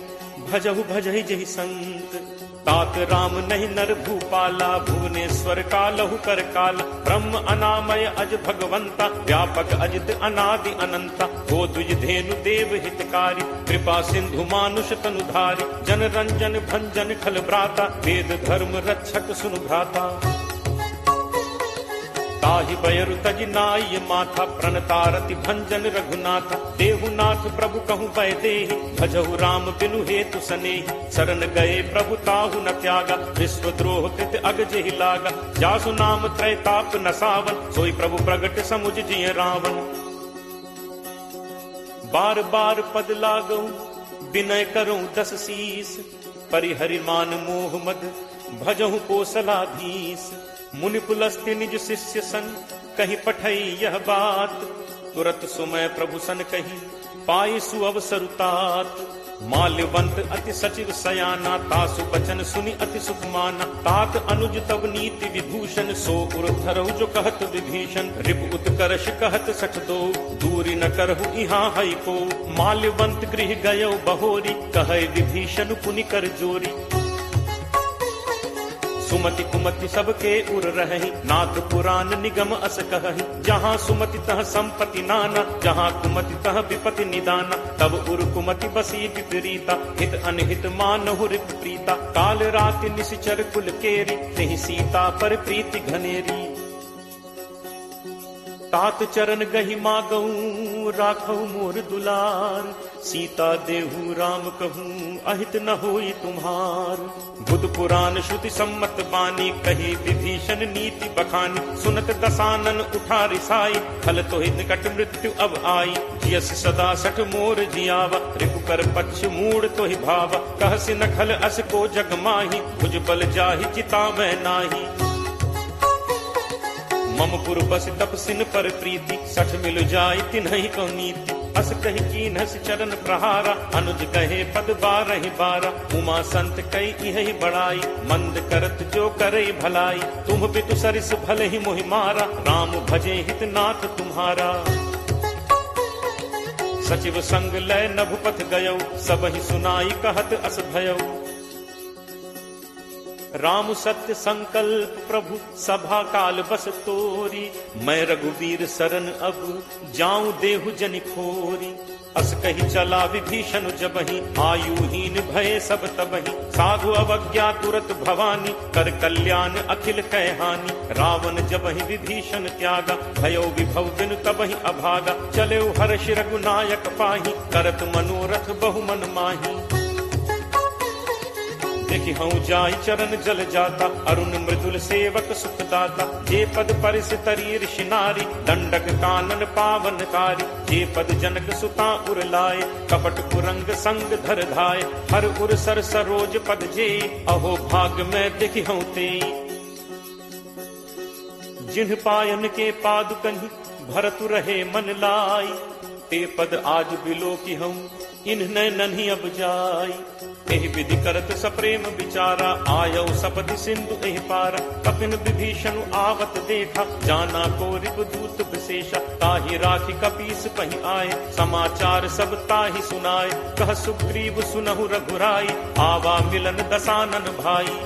भजहु भजहि जहि संत। तात राम नहीं नर भूपाला भुवनेश्वर कालहु कर काला। ब्रह्म अनामय अज भगवंता व्यापक अजित अनादि अनंता। गो द्विज धेनु देव हितकारी कृपा सिंधु मानुष तनुधारी। जन रंजन भंजन खल भ्राता वेद धर्म रक्षक सुनु भ्राता। ताहि बयरु तज नाय माथा प्रणतारति भंजन रघुनाथा। देहुनाथ प्रभु कहु बै देहि भजहु राम बिनु हेतु सनेहि। शरण गए प्रभु ताहु न त्यागा विश्व द्रोह कृत अग जेहि लागा। जासु नाम त्रैताप न सावन सोई प्रभु प्रगट समुझ जिय रावण। बार बार पद लागऊ विनय करऊं 10 शीस। परिहरि मान मोह मद भजहु कोसलाधीश। मुनि पुलस्त्य निज शिष्य सन कहीं पठई यह बात। तुरत सुमय प्रभु सन कही पाई सुअवसरु तात। माल्यवंत अति सचिव सयाना तासु बचन सुनि अति सुख माना। तात अनुज तब नीति विभूषण सो उर धरहु जो कहत विभीषण। रिपु उत्कर्ष कहत सठ दो दूरी न करहु इहाँ हई को। माल्यवंत गृह गयो बहोरी कहे विभीषण पुनि कर जोरी। सुमति कुमति सबके उर रही नाथ पुराण निगम अस कहहि। जहाँ सुमति तह संपत्ति नाना जहाँ कुमति तह विपति निदाना। तब उर कुमति बसी विपरीता हित अनहित मानहु रिप प्रीता। काल राति निश्चर कुल केरी तेहि सीता पर प्रीति घनेरी। तात चरण गहि मागऊ राखऊ मोर दुलार। सीता देहु राम कहूँ अहित न होई तुम्हार। बुध पुराण श्रुति सम्मत बानी कही विभीषण नीति बखानी। सुनत दसानन उठा रिसाई फल तो ही निकट मृत्यु अब आई। जियस सदा सठ मोर जियावा रिपु कर पक्ष मूड तो ही भावा। कहसि न खल अस को जग माही भुज बल जाहि चितावै नाही। मम पुर बस तपसिन पर प्रीति सठ मिल जाय तिन्हि को नीति। अस कही कीन्हस चरण प्रहारा अनुज कहे पद बारहि बारा। उमा संत कई यही बड़ाई मंद करत जो करे भलाई। तुम पितु सरिस भले ही मोहि मारा राम भजे हित नाथ तुम्हारा। सचिव संग लय नभुपथ गयो सबहि सुनाई कहत अस भयो। राम सत्य संकल्प प्रभु सभा काल बस तोरी। मैं रघुवीर शरण अब जाऊं देहु जनि खोरी। अस कही चला विभीषण जबहि आयुहीन भय सब तबहि। साधु अवज्ञा तुरत भवानी कर कल्याण अखिल कै हानि। रावण जबहि विभीषण त्यागा भयो विभव बिनु तबहि अभागा। चले हर्ष रघुनायक पाही करत मनोरथ बहु मन माही। देखि हूँ जाय चरण जल जाता अरुण मृदुल सेवक सुखदाता। जे पद परिस तरी ऋषि नारी दंडक कानन पावनकारी। जे पद जनक सुता उर लाए कपट कुरंग संग धर धाय। हर उर सर सरोज पद जे अहो भाग में देखि हूँ ते। जिन्ह पायन के पादुकहि भरतु रहे मन लाई। ते पद आज बिलो की हूँ इन्ह नन्ही अब जाई। एहि विधि करत सप्रेम विचारा आयो सपदि सिंधु एहि पारा। कपिन विभीषण आवत देखा जाना को रिपुदूत विशेषा। ताहि राखी कपीस पहि आए समाचार सब ताहि सुनाए। कह सुग्रीव सुनहु रघुराई आवा मिलन दसानन भाई।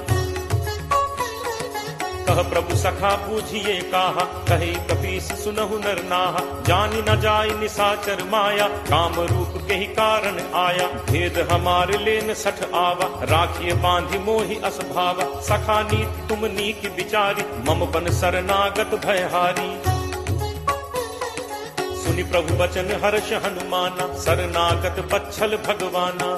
कह प्रभु सखा पूछिए काहा कहे कपीस सुनहु नर नाहा। जानि न जाय निसाचर माया काम रूप के ही कारण आया। भेद हमारे लेन सठ आवा राखिए बांधि मोहि असभावा। सखा नीति तुम नीक विचारी मम बन शरणागत भयहारी। सुनि प्रभु वचन हर्ष हनुमाना शरणागत बच्छल भगवाना।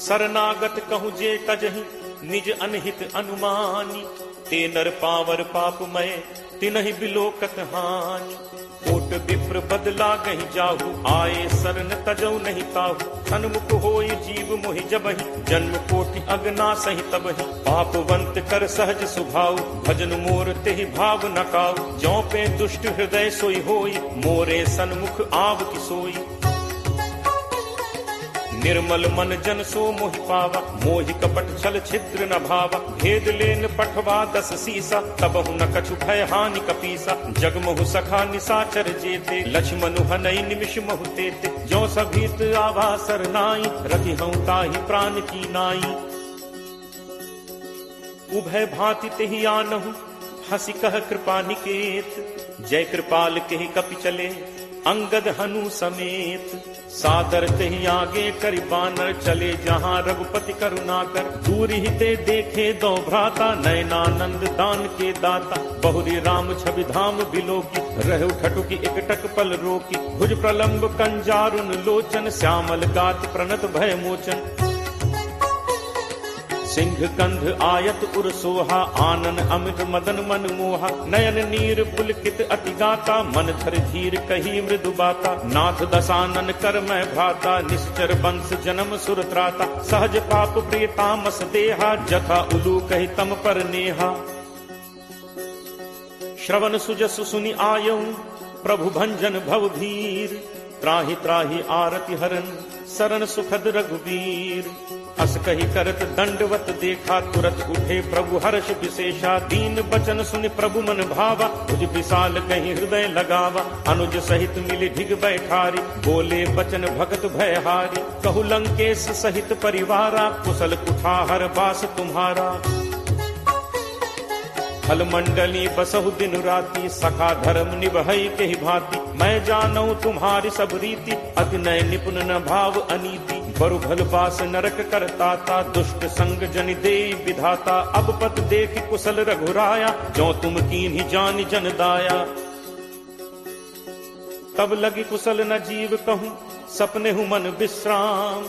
शरणागत कहूँ जे तजहि निज अनहित अनुमानी। ते नर पावर पापमय तिनहि बिलोकत हानि। कोट विप्र बदला गहि जाहु आए शरण तजौ नहीं ताहु। सन्मुख होय जीव मोहि जबहि जन्म कोटि अगना सहि तबहि। पापवंत कर सहज सुभाव भजन मोर तेहि भाव न काऊ। जौ पे दुष्ट हृदय सोई होई मोरे सन्मुख आव की सोई। निर्मल मन जन सो मोहि पावा मोहि कपट छल छिद्र न भावा। भेद लेन पठवा 10 सीसा तबहु न कछु भय हानि कपीसा। जगमहु सखा निसाचर जेते लक्ष्मणु हनई निमिष महु तेते। जो सभीत आवा सरनाई रखि हूँ ताहि प्राण की नाई। उभय भांति तेहि आनहु हंसी कह कृपा निकेत। जय कृपाल केहि कपि चले अंगद हनु समेत। सादर तेहि आगे करि बानर चले जहाँ रघुपति करुणाकर। दूर ही ते देखे दो भ्राता नयनानंद दान के दाता। बहुरी राम छवि धाम बिलोकी रहु ठटुकी एकटक पल रोकी। भुज प्रलंब कंजारुन लोचन श्यामल गात प्रणत भय मोचन। सिंह कंध आयत उर सोहा आनन अमित मदन मन मोहा। नयन नीर पुलकित अति गाता मन धर धीर कही मृदु बाता। नाथ दसानन कर मैं भ्राता निश्चर वंश जन्म सुर त्राता। सहज पाप प्रिय तामस देहा जथा उलू कही तम पर नेहा। श्रवण सुजसु सुनि आयऊ प्रभु भंजन भव भीर। त्राहि त्राहि आरति हरन शरण सुखद रघुवीर। अस कही करत दंडवत देखा तुरत उठे प्रभु हर्ष विशेषा। दीन बचन सुनि प्रभु मन भावा भुज विशाल कहीं हृदय लगावा। अनुज सहित मिली ढिग बैठारी बोले बचन भगत भयहारी। कहु लंकेश सहित परिवारा कुशल कुठाहर बास तुम्हारा। फल मंडली बसहु दिन राति सखा धर्म निभई के ही भांति। मैं जानऊ तुम्हारी सब रीति अति नय निपुण न भाव अनीति। बरु भल बास नरक करताता दुष्ट संग जनि दे विधाता। अब पत देख कुशल रघुराया जो तुम कीन्ही जान जन दाया। तब लगी कुशल न जीव कहूँ सपने हूँ मन विश्राम।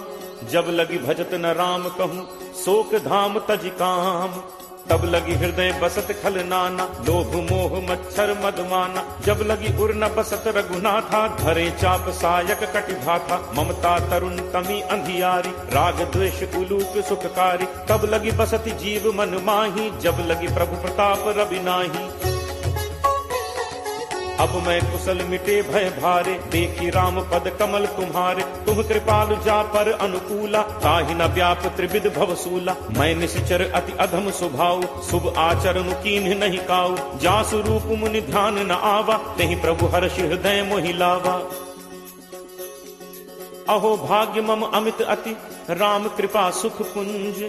जब लगी भजत न राम कहूँ, शोक धाम तज काम। तब लगी हृदय बसत खल नाना, लोभ मोह मच्छर मदमाना। जब लगी उर न बसत रघुनाथा, धरे चाप सायक कटिभाथा। ममता तरुण तमी अंधियारी, राग द्वेष उलूक सुखकारी। तब लगी बसत जीव मन माही, जब लगी प्रभु प्रताप रवि नाही। अब मैं कुशल मिटे भय भारे, देखी राम पद कमल तुम्हारे। तुम कृपालु जा पर अनुकूला, ताहि न व्याप त्रिविध भवसूला। मैं निशिचर अति अधम स्वभाव, शुभ आचरण कीन्ह नहीं काऊ। जासु रूप मुनि ध्यान न आवा, तेहि प्रभु हर्ष हृदय मोहि लावा। अहो भाग्य मम अमित अति, राम कृपा सुख पुंज।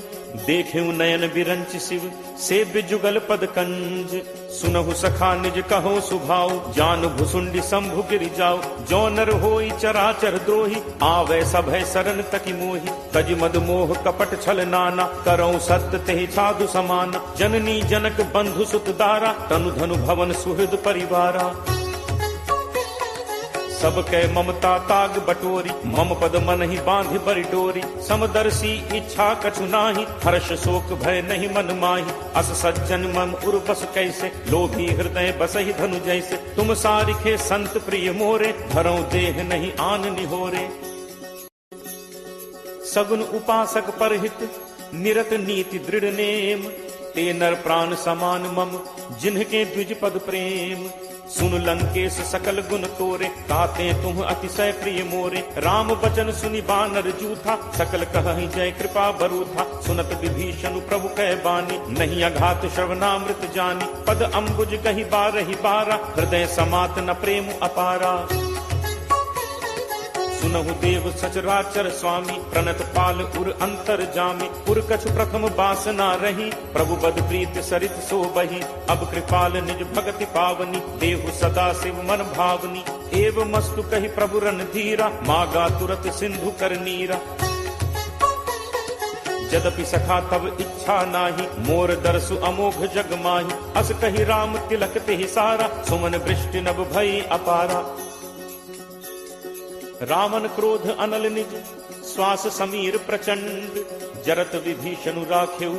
देखेऊ नयन बिरंच शिव, सेव्य जुगल पद कंज। सुनहु सखा निज कहो सुभाव, जान भुसुंडी शंभु गिरि जाओ। जो नर होई चराचर द्रोही, आवे सभय शरण तकी मोहि। तज मद मोह कपट छल नाना, करौ सत्य तेहि साधु समाना। जननी जनक बंधु सुत दारा, तनु धनु भवन सुहृद परिवारा। सबके ममता ताग बटोरी, मम पद मन ही बांध बरि डोरी। समदर्शी इच्छा कछु नाही, हर्ष शोक भय नहीं मन माही। अस सज्जन मम उर बस कैसे, लोभी हृदय बसहि धनु जैसे। तुम सारिखे संत प्रिय मोरे, धरौ देह नहीं आन निहोरे। सगुन उपासक परहित, निरत नीति दृढ़ नेम। ते नर प्राण समान मम, जिन्हके द्विज पद प्रेम। सुन लंकेश सकल गुण तोरे, ताते तुम अतिशय प्रिय मोरे। राम बचन सुनि बानर जूथा, सकल कहहि जय कृपा बरूथा। सुनत विभीषण प्रभु कह बानी, नहीं अघात श्रवणामृत जानी। पद अम्बुज कहि बारहि बारा, हृदय समात न प्रेम अपारा। सुनहु देव सचराचर स्वामी, प्रणत पाल उर अंतर जामी। उर कछु प्रथम बासना रही, प्रभु बद प्रीत सरित सो बही। अब कृपाल निज भगति पावनी, देहु सदा शिव मन भावनी। एव मस्तु कहि प्रभु रणधीरा, मागा तुरत सिंधु कर नीरा। यद्यपि सखा तब इच्छा नाही, मोर दर्शु अमोघ जग माही। अस कहि राम तिलक तेहि सारा, सुमन वृष्टि नभ भई अपारा। रावण क्रोध अनल निज, श्वास समीर प्रचंड। जरत विभीषण राखेऊ,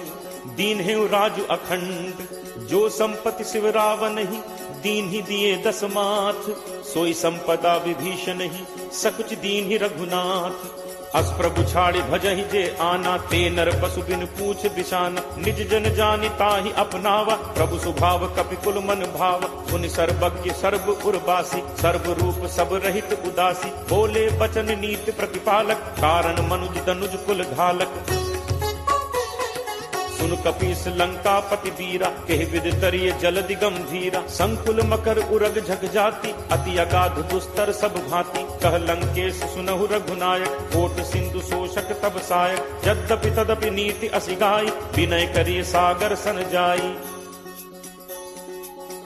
दीन्हेऊ राजु अखंड। जो संपत्ति शिव रावण ही, दीन ही दिए दस माथ। सोई संपदा विभीषण ही, सकुच दीन ही रघुनाथ। अस प्रभु छाड़ी भजहि जे आना, ते नर पशु बिन पूछ बिसाना। निज जन जानि ताहि अपनावा, प्रभु स्वभाव कपि कुल मन भाव। पुनि सर्वज्ञ सर्व उर्वासी, सर्व रूप सब रहित उदासी। बोले बचन नीति प्रतिपालक, कारण मनुज तनुज कुल घालक। सुन कपीस लंका पति वीरा, केहि विद तरिय जलदि गंभीरा। संकुल मकर उरग झग जाति, अति अगाध दुस्तर सब भांति। कह लंकेश सुनहु रघुनायक, कोट सिंधु शोषक तब सायक। यद्यपि तदपि नीति असिगाई, विनय करिय सागर सन जाई।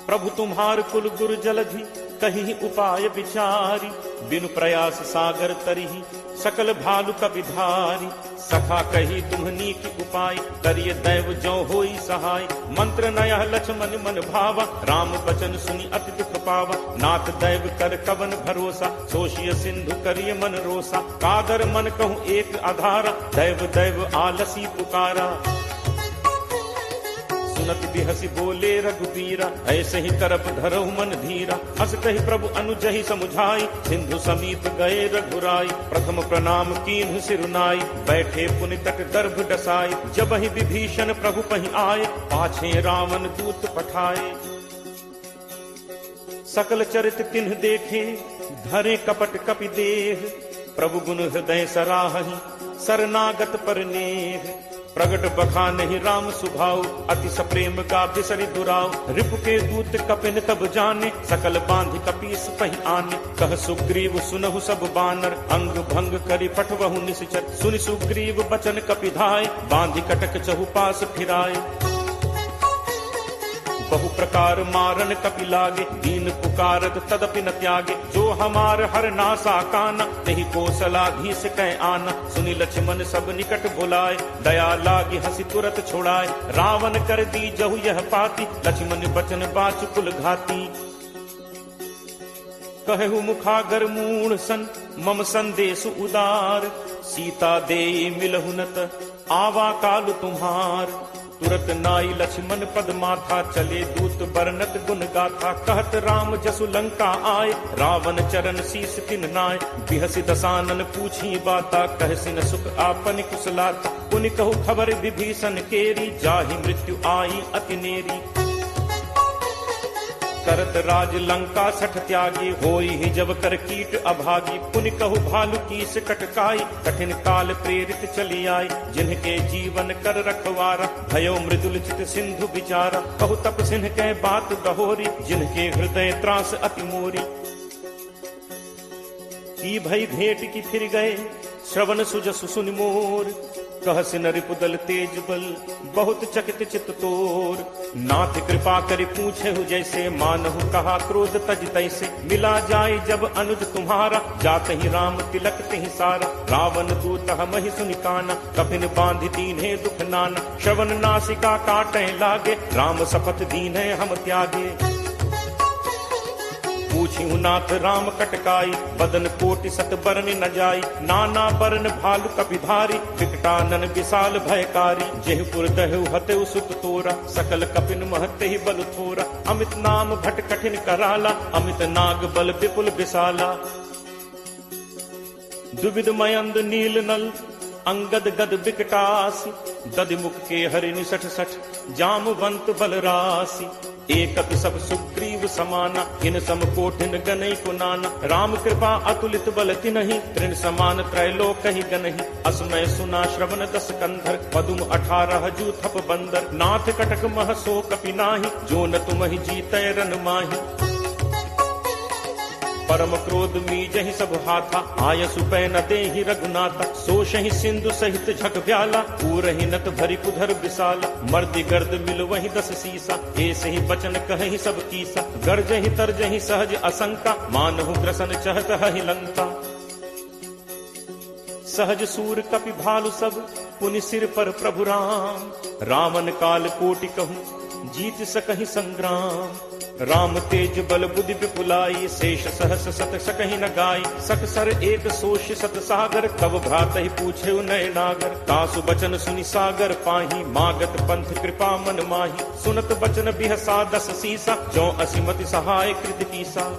प्रभु तुम्हार कुल गुरु जलधि, कहीं उपाय विचारी। बिनु प्रयास सागर तरिहि, सकल भालु कपिधारी। सखा कही तुम्हनी की उपाय, करिय दैव जो होई सहाय। मंत्र नयह लक्ष्मण मन भावा, राम बचन सुनि अति दुख पावा। नाथ दैव कर कवन भरोसा, सोशिय सिंधु करिय मन रोसा। कादर मन कहूँ एक आधारा, दैव दैव आलसी पुकारा। सुनत बिहसी बोले रघुबीरा, ऐसे ही करप धरहु मन धीरा। अस कहि प्रभु अनुजहि समुझाई, सिंधु समीप गए रघुराई। प्रथम प्रणाम कीन्हु सिरुनाई, बैठे पुनि तट गर्भ डसाई। जबहि विभीषण प्रभु पहि आए, पाछे रावण दूत पठाए। सकल चरित तिन्ह देखे, धरे कपट कपि देह। प्रभु गुण हृदय सराहहि, शरणागत पर नेह। प्रगट बखानहि राम सुभाव, अति सप्रेम का बिसरि दुराव। रिपु के दूत कपिन तब जाने, सकल बांधि कपीस पहि आने। कह सुग्रीव सुनहु सब बानर, अंग भंग करि पठवहु निश्चर। सुनि सुग्रीव बचन कपिधाय, बांधि कटक चहुपास फिराय। बहु प्रकार मारन कपि लागे, दीन पुकारत तदपि न त्यागे। जो हमार हर नासा काना, तेहि कौशलाधीश कह आना। सुनि लक्ष्मण सब निकट बुलाए, दया लागी हंसी तुरत छोड़ाए। रावण कर दी जहु यह पाती, लक्ष्मण बचन बाचु कुल घाती। कहु मुखागर मूढ़ सन, मम संदेश उदार, सीता देई मिलहुनत, आवा काल तुम्हार। तुरत नाई लक्ष्मण पद माथा, चले दूत बरनत गुण गाथा। कहत राम जसु लंका आए, रावण चरण शीस तिन नाय। बिहसि दसानन पूछी बाता, कहसिन सुख आपन कुशलाता। पुनि कहु खबर विभीषण केरी, जाहि मृत्यु आई अति नेरी। करत राज लंका सठ त्यागी, होई ही जब कर कीट अभागी। पुनि कहु भालु कीस कटकाई, कठिन काल प्रेरित चली आई। जिनके जीवन कर रखवारा, भयो मृदुल चित सिंधु विचारा। कहु तप सिंह के बात गहोरी, जिनके हृदय त्रास अति मोरी। की भई भेंट की फिर गए, श्रवण सुजसु सुनि मोर। कहसिन रिपुदल तेज बल, बहुत चकित चित तोर। नाथ कृपा करि पूछेहु जैसे, मानहु कहा क्रोध तज तैसे। मिला जाय जब अनुज तुम्हारा, जात ही राम तिलक तिहि सारा। रावण दूत हमहि सुनि काना, कफिन बांधि दीन्हे दुख नाना। श्रवण नासिका काटै लागे, राम शपथ दीन्हे हम त्यागे। पूछिहु नाथ राम कटकाई, बदन कोटि सत बरन न जाई। नाना बरन भालु कपिधारी, विकटानन विशाल भयकारी। जेहपुर दहु हतेउ सुत तोरा, सकल कपिन महते ही बल थोरा। अमित नाम भट कठिन कराला, अमित नाग बल विपुल विशाला। दुविध मयंद नील नल, अंगद गद विकटासी। दधिमुख के हरि निसठ सठ, जामवंत बलरासी। एकत सब सुग्रीव समाना, इन सम कोठिन गनई को नाना। राम कृपा अतुलित बल तिनहि, तृण समान त्रैलोक ही गनहि। असमय सुना श्रवण दस कंधर, पदुम 18 जू थप बंदर। नाथ कटक मह सो कपि नाहि, जो न तुमहि जीतै रन माहि। परम क्रोध मीजहि सब हाथा, आयसु पै न देहि रघुनाथा। सोषहि सिंधु सहित झक ब्याला, पूरहि नत भरि कुधर विशाला। मर्दि गर्द मिल वहि 10 सीसा, ऐसे ही बचन कहहि सब कीसा। गर्जहि तरजहि सहज असंका, मानहु ग्रसन चहत हहि लंका। सहज सूर कपि भालु सब, पुनि सिर पर प्रभु राम। रावण काल कोटि कहूँ, जीत सकहि संग्राम। राम तेज बल बुद्धि विपुलाई, शेष सहस सत सकहि न गाई। सकसर एक सोष सत सागर, कब भ्रात ही पूछे नय नागर। तासु बचन सुनि सागर पाही, मागत पंथ कृपा मन माही। सुनत बचन बिहसा 10 सीसा, जो असिमति सहाय कृत कीसा।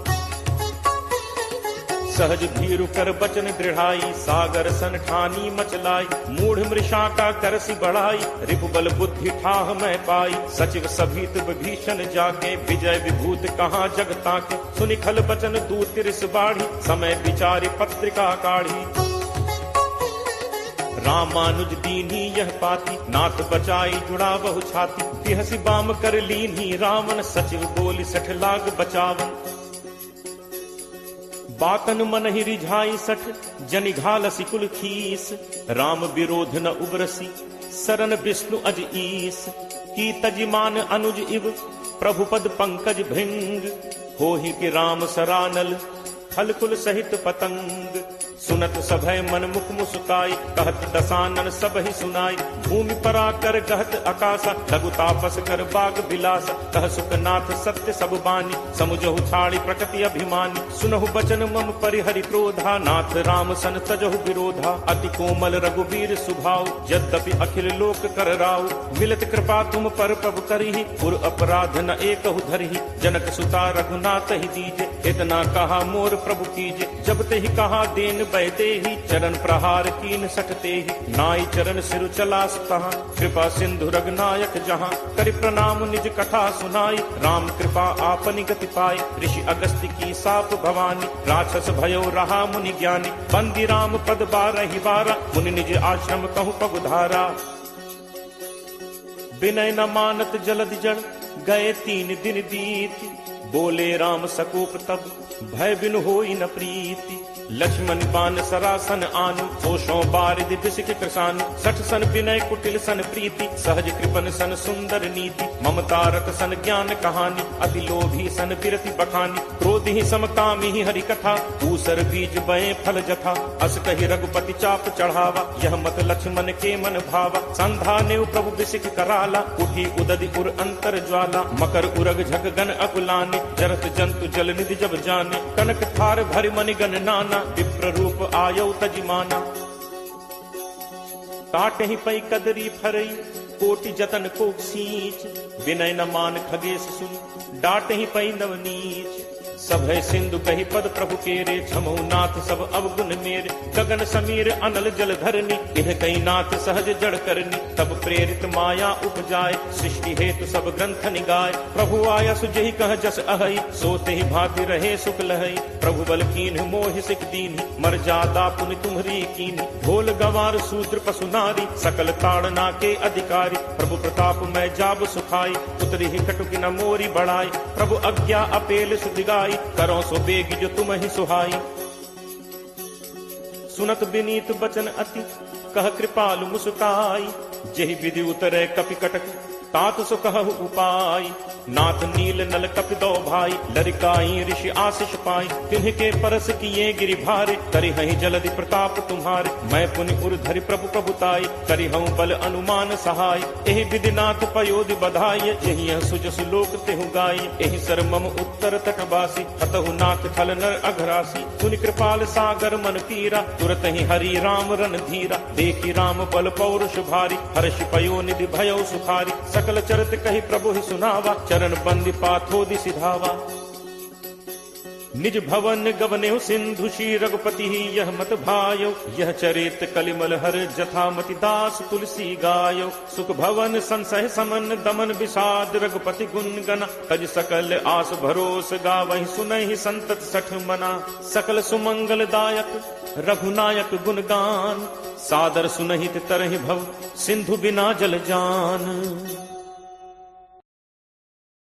सहज भीरु कर बचन दृढ़ाई, सागर सन ठानी मचलाई। मूढ़ मृषा का करसी बढ़ाई, रिपुबल बुद्धि ठाह मैं पाई। सचिव सभीत विभीषण जाके, विजय विभूत कहाँ जगता के। सुनि खल बचन दूत तिरस बाढ़ी, समय विचारि पत्रिका काढ़ी। रामानुज दीन्ही यह पाती, नाथ बचाई जुड़ा बहु छाती। बिहसि बाम कर लीन्ही रावण, सचिव बोली 60 लाग बचावन। बातन मन ही रिझाई 60, जनि घालसी कुल खीस। राम विरोध न उबरसी, सरन विष्णु अज ईस। की तजिमान अनुज इव, प्रभु पद पंकज भृंग। होहि कि राम सरानल, फल कुल सहित पतंग। सुनत सभय मन मुख मुस्काई, कहत दसानन सब ही सुनाई। भूमि परा कर कहत आकाशा, लघु तापस कर बाग बिलासा। कह सुखनाथ सत्य सब बानी, समुझहु छाड़ी प्रकृति अभिमानी। सुनहु बचन मम परिहरि क्रोधा, नाथ राम सन तजहु विरोधा। अति कोमल रघुवीर सुभाव, यद्यपि अखिल लोक कर राव। मिलत कृपा तुम पर प्रभु करिहि, पुर अपराध न एकहु धरिहि। जनक सुता रघुनाथ ही दीजे, इतना कहा मोर प्रभु कीजे। जब ते ही कहा देन बैते ही, चरण प्रहार कीन सटते ही। नाई चरण सिरु चलास तहाँ, कृपा सिंधु रघुनायक जहाँ। करि प्रणाम निज कथा सुनाई, राम कृपा आपनि गति पाई। ऋषि अगस्त्य की साप भवानी, राक्षस भयो रहा मुनि ज्ञानी। बंदी राम पद 12 बारा, मुनि निज आश्रम कहु पगुधारा। विनय न मानत जलद जड़, गए 3 दिन बीत। बोले राम सकोप तब, भय बिनु होई न प्रीति। लक्ष्मण बान सरासन आनु, सोषों बारिद बिसिक कृषानु। 60 सन विनय कुटिल सन प्रीति, सहज कृपन सन सुंदर नीति। ममता रत सन ज्ञान कहानी, अति लोभी सन विरति बखानी। क्रोध ही समकामी ही हरि कथा, ऊसर बीज बये फल जथा। अस कहि रघुपति चाप चढ़ावा, यह मत लक्ष्मण के मन भावा। संधा ने प्रभु बिसिक कराला, उठी उदधि उर अंतर ज्वाला। जाला, मकर उरग झक गन अकुलाने, जरत जंतु जल निधि जब जाने, कनक थार भरि मनि गन नाना, विप्र रूप आयो तजिमाना। काटहि पै कदरी फरई, कोटि जतन को सींच, विनय न मान खगेश सुन, डांटहि पै नवनीच। सब है सिंधु कही पद प्रभु केरे, छमौ नाथ सब अवगुण मेरे, गगन समीर अनल जल धरनी, इह कई नाथ सहज जड़ करनी। तब प्रेरित माया उपजाए, सृष्टि हेतु सब ग्रंथ निगाए, प्रभु आया सुजहि कह जस अहई, सोते ही भांति रहे सुख लहई। प्रभु बल कीन्ह मोहि सिख दीन्हि, मर जादा पुनि तुम्हरी कीन्हि। ढोल गंवार शूद्र पशु नारी, सकल ताड़ना के अधिकारी, प्रभु प्रताप मैं जाब सुखाई, उतरी ही कटुकी न मोरी बढ़ाई। प्रभु आज्ञा अपेल सुदिगाई, करो सो बेग जो तुम ही सुहाई। सुनत विनीत बचन अति, कह कृपालु मुस्काई, जेहि विधि उतरे कपि कटक, तात सो कहु उपाय। नाथ नील नल कपि दो भाई, लरिकाई ऋषि आशीष पाई। तिन्ह परस किए गिरि भारे, करिहहि जलधि प्रताप तुम्हारे। मैं पुनि उर धरि प्रभु प्रभुताई, करिहउँ बल अनुमान सहाय। एहि विधि नाथ पयोधि बधाई, यही सुजसु लोक तेहु गाई। एहि सर मम उत्तर तटवासी, हतहु नाथ खल नर अघरासी। पुनि कृपाल सागर मन पीरा, तुरत ही हरि राम रन धीरा। देखी राम बल पौरुष भारी, हर्ष पयो निधि भयउ सुखारी। सकल चरित कही प्रभु ही सुनावा, चरण बंदी पाथोदि सिधावा। निज भवन गवनेहु सिंधु श्री रघुपति यह मत भायो। यह चरित कलिमल हर जथामति दास तुलसी गायो। सुख भवन संसह समन दमन विषाद, रघुपति गुण गना। तज सकल आस भरोस गावहि, सुनहि संतत सठ मना। सकल सुमंगल दायक रघुनायक गुण गान, सादर सुनहित तरहि भव, सिंधु बिना जल जान।